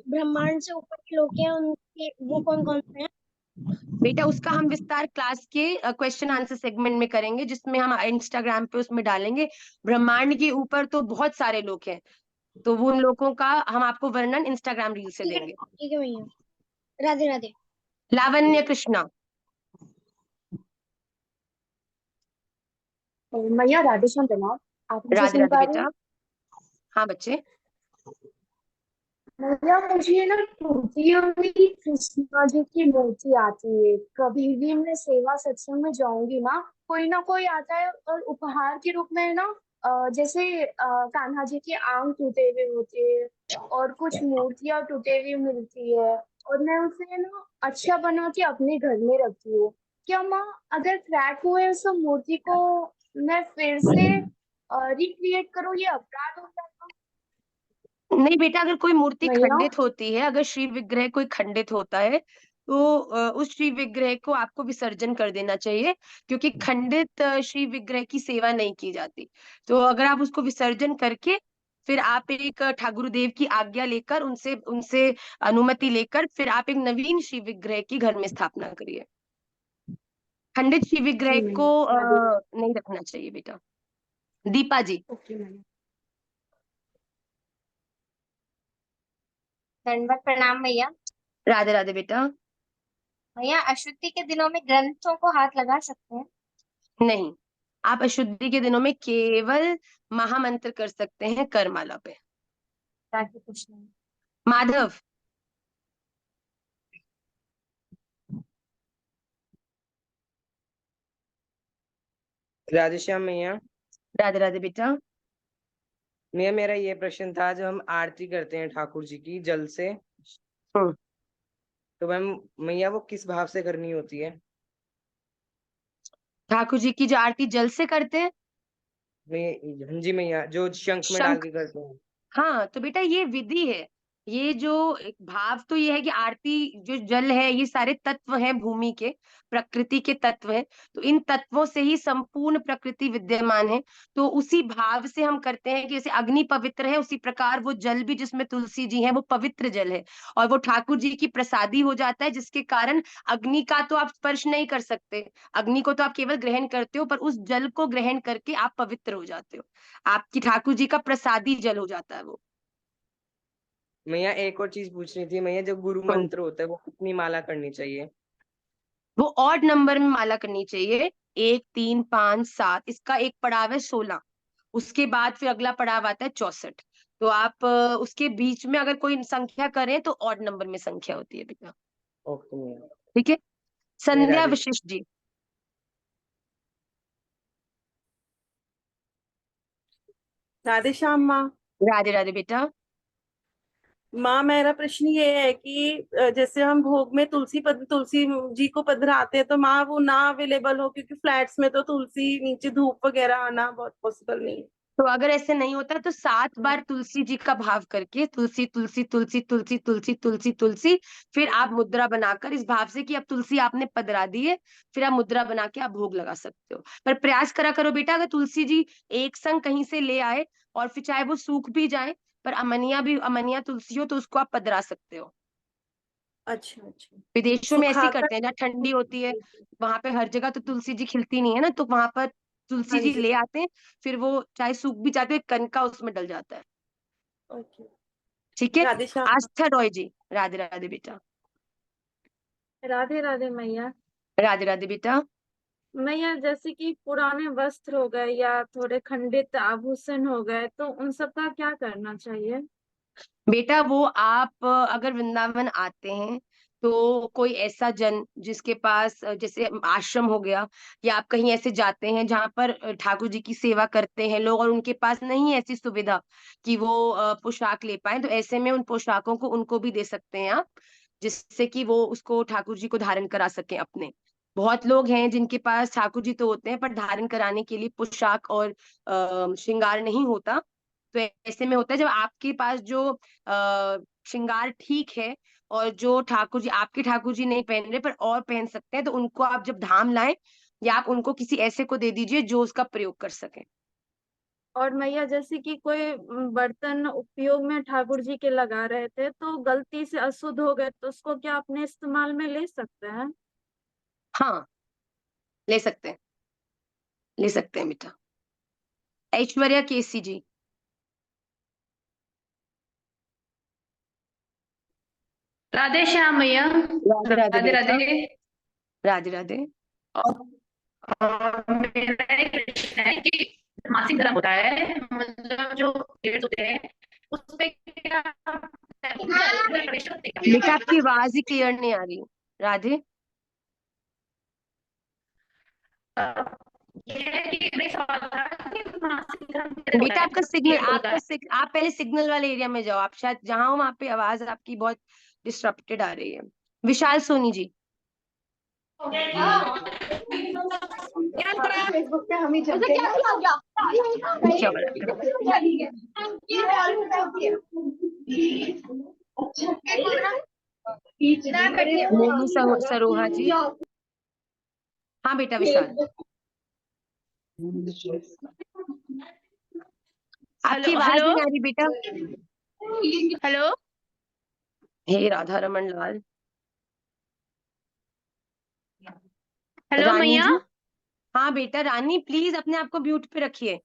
ब्रह्मांड से ऊपर के लोग हैं उनके वो कौन कौन से हैं? बेटा। उसका हम विस्तार क्लास के क्वेश्चन आंसर सेगमेंट में करेंगे, जिसमें हम इंस्टाग्राम पे उसमें डालेंगे। ब्रह्मांड के ऊपर तो बहुत सारे लोग हैं, तो वो उन लोगों का हम आपको वर्णन इंस्टाग्राम रील से देंगे। ठीक है भैया। राधे राधे। लावण्य कृष्णा। मैया राधे श्याम प्रणाम। आप मुझे राधे सुन राधे पा रही हैं? बेटा। हाँ बच्चे। मैया मुझे ना मूर्तियों में कृष्णा जी की मूर्ति आती है। कभी भी मैं सेवा सत्संग में जाऊंगी ना कोई आता है और उपहार के रूप में ना जैसे कान्हा जी की आंख टूटे हुए होते हैं और कुछ मूर्तियां टूटे हुई मिलती है, और मैं उसे ना अच्छा बना के अपने घर में रखती हूँ। क्या माँ, अगर क्रैक हुए उस मूर्ति को मैं फिर से रिक्रिएट करूँ, ये अपराध हो जाएगा? नहीं बेटा, अगर कोई मूर्ति मैया खंडित होती है, अगर श्री विग्रह कोई खंडित होता है, तो उस श्री विग्रह को आपको विसर्जन कर देना चाहिए, क्योंकि खंडित श्री विग्रह की सेवा नहीं की जाती। तो अगर आप उसको विसर्जन करके फिर आप एक ठाकुर देव की आज्ञा लेकर उनसे उनसे अनुमति लेकर फिर आप एक नवीन श्री विग्रह की घर में स्थापना करिए। खंडित श्री विग्रह ओके को मैया। नहीं रखना चाहिए बेटा। दीपा जी। ओके मैया। दंडवत प्रणाम भैया। राधे राधे बेटा। भैया अशुद्धि के दिनों में ग्रंथों को हाथ लगा सकते हैं? नहीं, आप अशुद्धि के दिनों में केवल महामंत्र कर सकते हैं करमाला पे। ताकि कुछ नहीं। माधव। राधे श्याम मैया। राधे राधे बेटा। मैया मेरा ये प्रश्न था, जब हम आरती करते हैं ठाकुर जी की जल से, हम्म। तो मैम मैया वो किस भाव से करनी होती है? ठाकुर जी की जो आरती जल से करते हैं, हाँ जी मैया, जो शंख में डाल शंख। के करते हैं। हाँ तो बेटा ये विधि है। ये जो एक भाव तो ये है कि आरती जो जल है, ये सारे तत्व हैं भूमि के, प्रकृति के तत्व हैं। तो इन तत्वों से ही संपूर्ण प्रकृति विद्यमान है। तो उसी भाव से हम करते हैं कि जैसे अग्नि पवित्र है, उसी प्रकार वो जल भी जिसमें तुलसी जी है वो पवित्र जल है, और वो ठाकुर जी की प्रसादी हो जाता है, जिसके कारण अग्नि का तो आप स्पर्श नहीं कर सकते। अग्नि को तो आप केवल ग्रहण करते हो, पर उस जल को ग्रहण करके आप पवित्र हो जाते हो। आपकी ठाकुर जी का प्रसादी जल हो जाता है वो। मैया एक और चीज पूछनी थी मैया, जो गुरु हम्म। मंत्र होता है वो कितनी माला करनी चाहिए? वो ऑड नंबर में माला करनी चाहिए। 1, 3, 5, 7, इसका एक पड़ाव है 16। उसके बाद फिर अगला पड़ाव आता है 64। तो आप उसके बीच में अगर कोई संख्या करें तो ऑड नंबर में संख्या होती है बेटा। ओके मैया। ठीक है। संध्या राधे वशिष्ठ जी। राधे श्याम माँ। राधे राधे बेटा। माँ मेरा प्रश्न ये है कि जैसे हम भोग में तुलसी जी को पधराते हैं, तो माँ वो ना अवेलेबल हो, क्योंकि फ्लैट्स में तो तुलसी नीचे धूप वगैरह आना बहुत पॉसिबल नहीं है। तो अगर ऐसे नहीं होता तो 7 बार तुलसी जी का भाव करके तुलसी तुलसी तुलसी तुलसी तुलसी तुलसी तुलसी, फिर आप मुद्रा बनाकर इस भाव से कि अब तुलसी आपने पधरा दी है, फिर आप मुद्रा बना के आप भोग लगा सकते हो। पर प्रयास करा करो बेटा, अगर तुलसी जी एक संग कहीं से ले आए और फिर चाहे वो सूख भी जाए, पर अमनिया तुलसी हो तो उसको आप पधरा सकते हो। अच्छा अच्छा। विदेशों में ऐसे ही सुखाकर। करते हैं, जहाँ ठंडी होती है वहां पे हर जगह तो तुलसी जी खिलती नहीं है ना, तो वहां पर तुलसी हाँ जी जी। ले आते हैं, फिर वो चाहे सूख भी जाते हैं, कनका उसमें डल जाता है। ओके। ठीक है। राधे श्याम। आस्था रॉय जी। राधे राधे बेटा। राधे राधे मैया। राधे राधे बेटा। मैया जैसे कि पुराने वस्त्र हो गए या थोड़े खंडित आभूषण हो गए, तो उन सब का क्या करना चाहिए? बेटा वो आप अगर वृंदावन आते हैं तो कोई ऐसा जन जिसके पास जैसे आश्रम हो गया, या आप कहीं ऐसे जाते हैं जहां पर ठाकुर जी की सेवा करते हैं लोग और उनके पास नहीं है ऐसी सुविधा कि वो पोशाक ले पाए, तो ऐसे में उन पोशाकों को उनको भी दे सकते हैं आप, जिससे कि वो उसको ठाकुर जी को धारण करा सके अपने। बहुत लोग हैं जिनके पास ठाकुर जी तो होते हैं पर धारण कराने के लिए पोशाक और श्रृंगार नहीं होता। तो ऐसे में होता है जब आपके पास जो श्रृंगार ठीक है और जो ठाकुर जी नहीं पहन रहे पर और पहन सकते हैं, तो उनको आप जब धाम लाएं, या आप उनको किसी ऐसे को दे दीजिए जो उसका प्रयोग कर सके। और मैया जैसे कि कोई बर्तन उपयोग में ठाकुर जी के लगा रहे थे, तो गलती से अशुद्ध हो गए, तो उसको क्या अपने इस्तेमाल में ले सकते हैं? हाँ, ले सकते हैं, ले सकते हैं बेटा। ऐश्वर्या केसी जी। राधे श्याम भैया। राधे राधे राधे बेटा। राधे। राधे राधे। मेरा एक प्रश्न है कि मासिक धर्म होता है, मतलब जो पीरियड्स होते हैं उसपे क्या प्रवेश करते हैं बेटा क्या? आपकी आवाज ही क्लियर नहीं आ रही। राधे। ये है कि मेरा सवाल था कि मासिक धर्म कैसे होता बेटा है, आपका मतलब सिग्नल पीरियड होता है। आप पहले सिग्नल वाले एरिया में जाओ, आप शायद जहां हो वहां पे आवाज आपकी बहुत डिस्टर्बेड आ रही है। विशाल सोनी जी। फेसबुक पे हम ही चलते हैं। क्या बोला बेटा? मोनू सरोहा जी। हाँ बेटा विशाल। आपकी हेलो आवाज हेलो नहीं आ रही बेटा। हेलो। हे राधा रमन लाल। हेलो रानी मैया। जी। हाँ बेटा रानी, प्लीज अपने आप को म्यूट पे रखिए।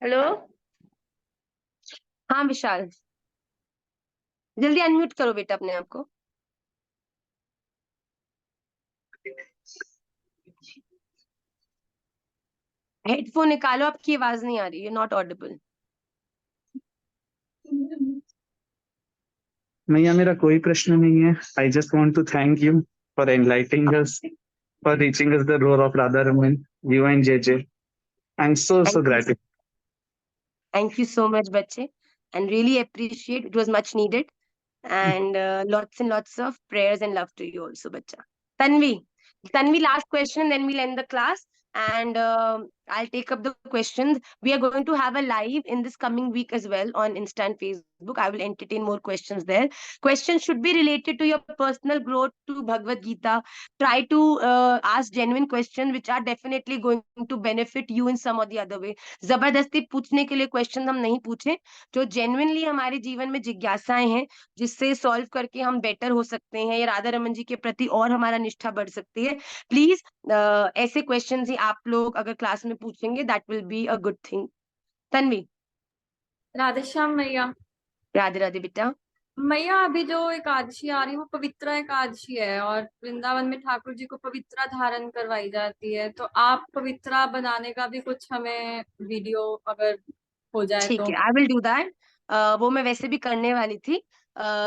हेलो। हाँ विशाल, जल्दी अनम्यूट करो बेटा अपने आप को। हेडफोन निकालो, आपकी आवाज नहीं आ रही है, नॉट ऑडिबल। मैया मेरा कोई प्रश्न नहीं है। I just want to thank you for enlightening us, for reaching us the roar of Radha Raman, you and JJ. I am so thank you, gratified. Thank you so much बच्चे, and really appreciate, it was much needed, and lots of prayers and love to you also bacha. tanvi Tanvi, last question, then we'll end the class, and I'll take up the questions. We are going to have a live in this coming week as well on Insta and Facebook. I will entertain more questions there. Questions should be related to your personal growth, to Bhagavad Gita. Try to ask genuine questions which are definitely going to benefit you in some or the other way. जबरदस्ती पूछने के लिए question हम नहीं पूछे, जो genuinely हमारे जीवन में जिज्ञासाएं हैं जिससे सॉल्व करके हम बेटर हो सकते हैं या राधा रमन जी के प्रति और हमारा निष्ठा बढ़ सकती है। प्लीज ऐसे क्वेश्चंस ही आप लोग अगर क्लास में पूछेंगे, that will be a good thing. Tanvi. Radhe Shyam मैया। राधे राधे बेटा। मैया अभी जो एकादशी आ रही है वो पवित्रा एकादशी है और वृंदावन में ठाकुर जी को पवित्रा धारण करवाई जाती है, तो आप पवित्रा बनाने का भी कुछ हमें वीडियो अगर हो जाए ठीक तो। है, आई विल डू दैट। वो मैं वैसे भी करने वाली थी।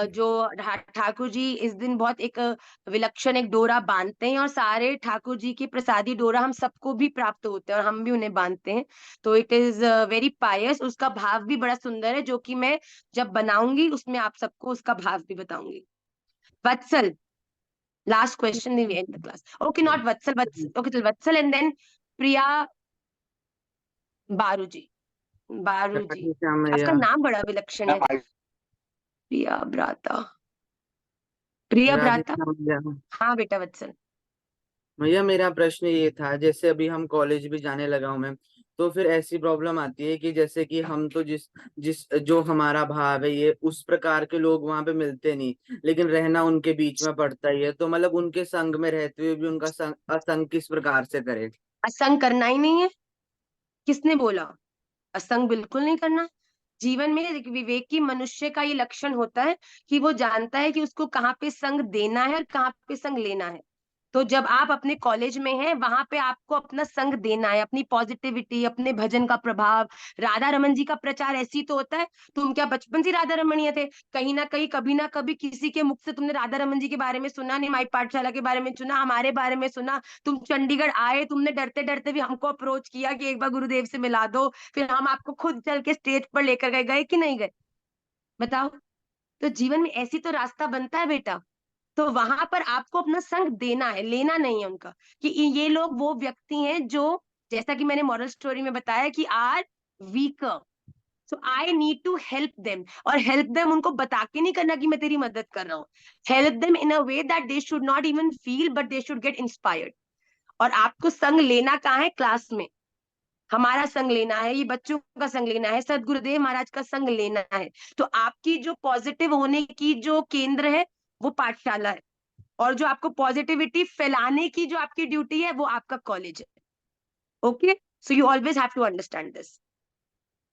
जो ठाकुर जी इस दिन बहुत एक विलक्षण एक डोरा बांधते हैं और सारे ठाकुर जी की प्रसादी डोरा हम सबको भी प्राप्त होते हैं और हम भी उन्हें बांधते हैं, तो इट इज वेरी पायस। उसका भाव भी बड़ा सुंदर है, जो कि मैं जब बनाऊंगी उसमें आप सबको उसका भाव भी बताऊंगी। Vatsal, last question, then we end the class. Okay, not Vatsal, okay, till Vatsal and then Priya बारू जी। बारू जी, राधे श्याम आपका भैया। नाम बड़ा विलक्षण है। प्रिया भ्राता, प्रिया राधे भ्राता। श्याम भैया। हाँ बेटा वत्सल। भैया मेरा प्रश्न ये था, जैसे अभी हम कॉलेज भी जाने लगा हूं मैं, तो फिर ऐसी प्रॉब्लम आती है कि जैसे कि हम तो जिस जिस जो हमारा भाव है ये उस प्रकार के लोग वहां पे मिलते नहीं, लेकिन रहना उनके बीच में पड़ता ही है, तो मतलब उनके संग में रहते हुए भी उनका असंग किस प्रकार से करे? असंग करना ही नहीं है, किसने बोला? असंग बिल्कुल नहीं करना। जीवन में एक विवेकी मनुष्य का ये लक्षण होता है कि वो जानता है कि उसको कहाँ पे संग देना है और कहाँ पे संग लेना है। तो जब आप अपने कॉलेज में हैं वहां पे आपको अपना संग देना है, अपनी पॉजिटिविटी, अपने भजन का प्रभाव। राधा रमन जी का प्रचार ऐसी तो होता है। तुम क्या बचपन से राधा रमणीय थे? कहीं ना कहीं कभी ना कभी किसी के मुख से तुमने राधा रमन जी के बारे में सुना, निमाई पाठशाला के बारे में सुना, हमारे बारे में सुना। तुम चंडीगढ़ आए, तुमने डरते डरते भी हमको अप्रोच किया कि एक बार गुरुदेव से मिला दो, फिर हम आपको खुद चल के स्टेज पर लेकर गए। गए कि नहीं गए? बताओ। तो जीवन में ऐसी तो रास्ता बनता है बेटा। तो वहां पर आपको अपना संग देना है, लेना नहीं है उनका। कि ये लोग वो व्यक्ति हैं जो, जैसा कि मैंने मॉरल स्टोरी में बताया, कि are weaker, so I need to help them. और हेल्प देम उनको बता के नहीं करना कि मैं तेरी मदद कर रहा हूँ। Help them in a way that they should not even feel, but they should get inspired. और आपको संग लेना कहाँ है? क्लास में। हमारा संग लेना है, ये बच्चों का संग लेना है, सदगुरुदेव महाराज का संग लेना है। तो आपकी जो पॉजिटिव होने की जो केंद्र है वो पाठशाला है, और जो आपको पॉजिटिविटी फैलाने की जो आपकी ड्यूटी है वो आपका कॉलेज है। Okay, so you always have to understand this.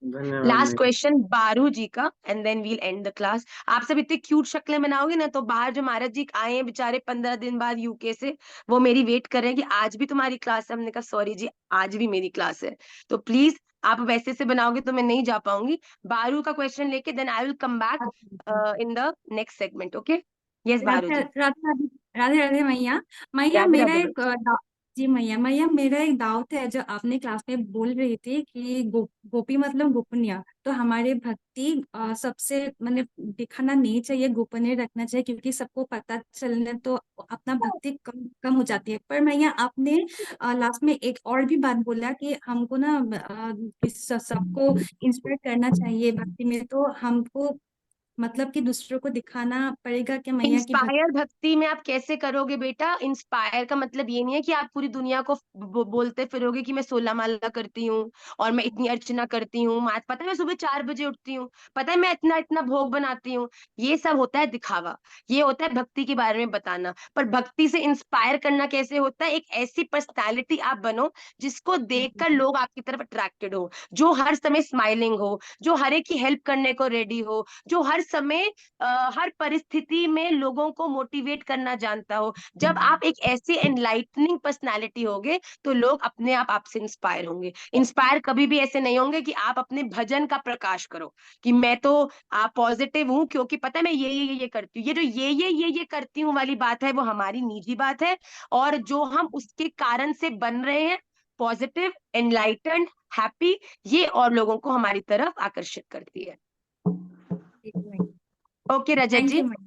धन्यवाद लास्ट मैया। क्वेश्चन बारू जी का, and then we'll end the class. आप सब इतनी क्यूट शक्लें बनाओगे ना, तो बाहर जो महाराज जी आए हैं बेचारे 15 दिन बाद यूके से, वो मेरी वेट कर रहे हैं कि आज भी तुम्हारी क्लास है। हमने कहा सॉरी जी, आज भी मेरी क्लास है। तो प्लीज आप वैसे से बनाओगे तो मैं नहीं जा पाऊंगी। बारू का क्वेश्चन लेके then I will come back in the next segment. Okay, yes Baru Radhe जी। राधे राधे राधे राधे मैया। मैया राधे मेरा राधे एक जी मैया मैया मेरा एक डाउट है। जो आपने क्लास में बोल रही थी कि गोपी मतलब गोपनीय, तो हमारे भक्ति सबसे मैंने दिखाना नहीं चाहिए, गोपनीय रखना चाहिए, क्योंकि सबको पता चलने तो अपना भक्ति कम कम हो जाती है। पर मैया आपने लास्ट में एक और भी बात बोला कि हमको ना कि सबको इंस्पायर करना चाहिए भक्ति में, तो हमको मतलब कि दूसरों को दिखाना पड़ेगा कि मैया की भक्ति। इंस्पायर भक्ति में आप कैसे करोगे बेटा? इंस्पायर का मतलब ये नहीं है कि आप पूरी दुनिया को बोलते फिरोगे कि मैं 16 माला करती हूँ और मैं इतनी अर्चना करती हूँ, पता है मैं सुबह 4 बजे उठती हूँ, पता है मैं इतना इतना भोग बनाती हूँ। ये सब होता है दिखावा, ये होता है भक्ति के बारे में बताना। पर भक्ति से इंस्पायर करना कैसे होता है? एक ऐसी पर्सनैलिटी आप बनो जिसको देखकर लोग आपकी तरफ अट्रैक्टेड हो, जो हर समय स्माइलिंग हो, जो हर एक की हेल्प करने को रेडी हो, जो हर समय हर परिस्थिति में लोगों को मोटिवेट करना जानता हो। जब आप एक ऐसी एनलाइटनिंग पर्सनालिटी होगे तो लोग अपने आप आपसे इंस्पायर होंगे। इंस्पायर कभी भी ऐसे नहीं होंगे कि आप अपने भजन का प्रकाश करो कि मैं तो आप पॉजिटिव हूँ क्योंकि पता है मैं ये करती हूँ। ये जो ये करती हूँ वाली बात है वो हमारी निजी बात है, और जो हम उसके कारण से बन रहे हैं पॉजिटिव, एनलाइटेंड, हैप्पी, ये और लोगों को हमारी तरफ आकर्षित करती है। Okay Rajat thank ji, you मैया।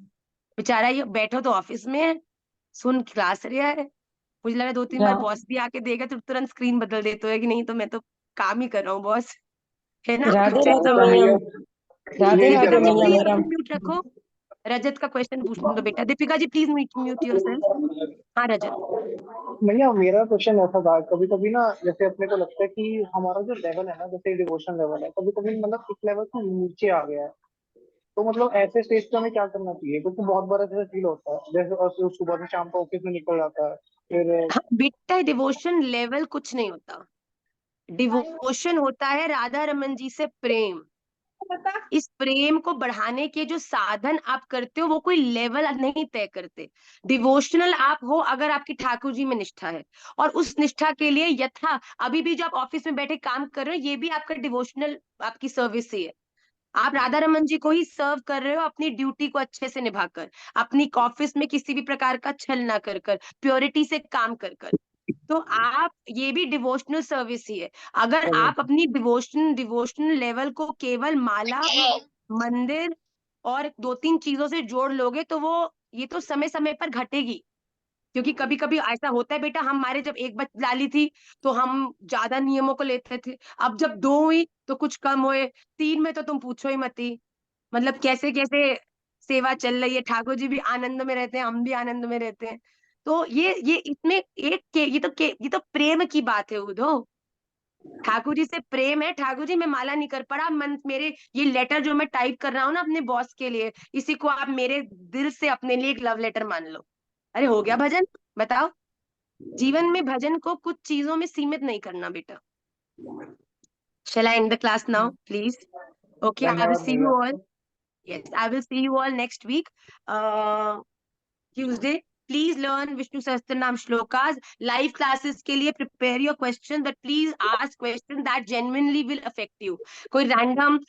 बेचारा ये बैठो तो ऑफिस में है, सुन क्लास रहा है। मुझे लगा 2-3 बार बॉस भी आके देगा तो तुरंत स्क्रीन बदल देते हो कि नहीं तो मैं तो काम ही कर रहा हूँ बॉस, है ना? राधे क्या राधे होगा मैया। मैया, राधे यही राधे करना रजत मैया प्लीज मेरा। म्यूट रखो। रजत का क्वेश्चन पूछने दो बेटा। Deepika ji please mute yourself. हाँ रजत। भैया मेरा क्वेश्चन ऐसा था, कभी कभी ना जैसे अपने को लगता है कि हमारा जो लेवल है ना, जैसे डिवोशन लेवल है, कभी कभी मतलब इस लेवल से नीचे आ गया है। तो मतलब ऐसे स्टेज पे हमें क्या करना चाहिए? क्योंकि बहुत बार ऐसा फील होता है, जैसे और फिर सुबह से शाम को ऑफिस में निकल जाता है फिर। हाँ, बेटा डिवोशन लेवल कुछ नहीं होता। डिवोशन होता है राधा रमन जी से प्रेम। इस प्रेम को बढ़ाने के जो साधन आप करते हो वो कोई लेवल नहीं तय करते। डिवोशनल आप हो अगर आपकी ठाकुर जी में निष्ठा है, और उस निष्ठा के लिए यथा अभी भी जो आप ऑफिस में बैठे काम कर रहे हो ये भी आपका डिवोशनल आपकी सर्विस ही है। आप राधा रमन जी को ही सर्व कर रहे हो अपनी ड्यूटी को अच्छे से निभाकर, अपनी ऑफिस में किसी भी प्रकार का छल ना कर कर, प्योरिटी से काम कर कर। तो आप ये भी डिवोशनल सर्विस ही है। अगर आप अपनी डिवोशनल लेवल को केवल माला, मंदिर और 2-3 चीजों से जोड़ लोगे तो वो ये तो समय समय पर घटेगी। क्योंकि कभी कभी ऐसा होता है बेटा, हमारे जब एक बच डाली थी तो हम ज्यादा नियमों को लेते थे, अब जब 2 हुई तो कुछ कम हुए, 3 में तो तुम पूछो ही मत ही। मतलब कैसे कैसे सेवा चल रही है, ठाकुर जी भी आनंद में रहते हैं, हम भी आनंद में रहते हैं। तो ये इसमें ये तो प्रेम की बात है उद्धव। ठाकुर जी से प्रेम है। ठाकुर जी मैं माला नहीं कर पड़ा, मन मेरे ये लेटर जो मैं टाइप कर रहा हूँ ना अपने बॉस के लिए, इसी को आप मेरे दिल से अपने लिए एक लव लेटर मान लो। अरे हो गया भजन। बताओ, जीवन में भजन को कुछ चीजों में सीमित नहीं करना बेटा। Shall I end the class now, please? Okay, I will धन्यवाद see you भैया। all. Yes, I will see you all next week. Tuesday. Please learn Vishnu Sahasranam shlokas. Live classes के लिए prepare your questions, but please ask questions that genuinely will affect you. कोई random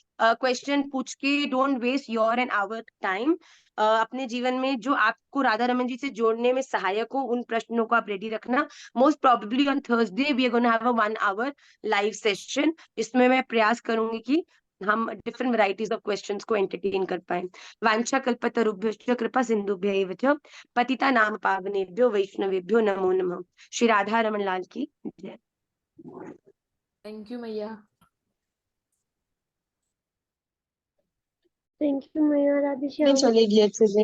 question पूछ के don't waste your and our time. अपने जीवन में जो आपको राधा रमन जी से जोड़ने में सहायक हो उन प्रश्नों को आप रेडी रखना. Most probably on Thursday we are going to have a 1 hour live session. इसमें मैं प्रयास करूंगी कि हम डिफरेंट वैरायटीज ऑफ क्वेश्चंस को एंटरटेन कर पाए. वांछा कल्पतरुभ्यश्च कृपा सिंधुभ्यैव च पतितानां पावनेभ्यो वैष्णवेभ्यो नमो नमः. श्री राधा रमन लाल की जय. थैंक यू मैया। थैंक यू मैया, राधे श्याम। चलेगी अच्छे से.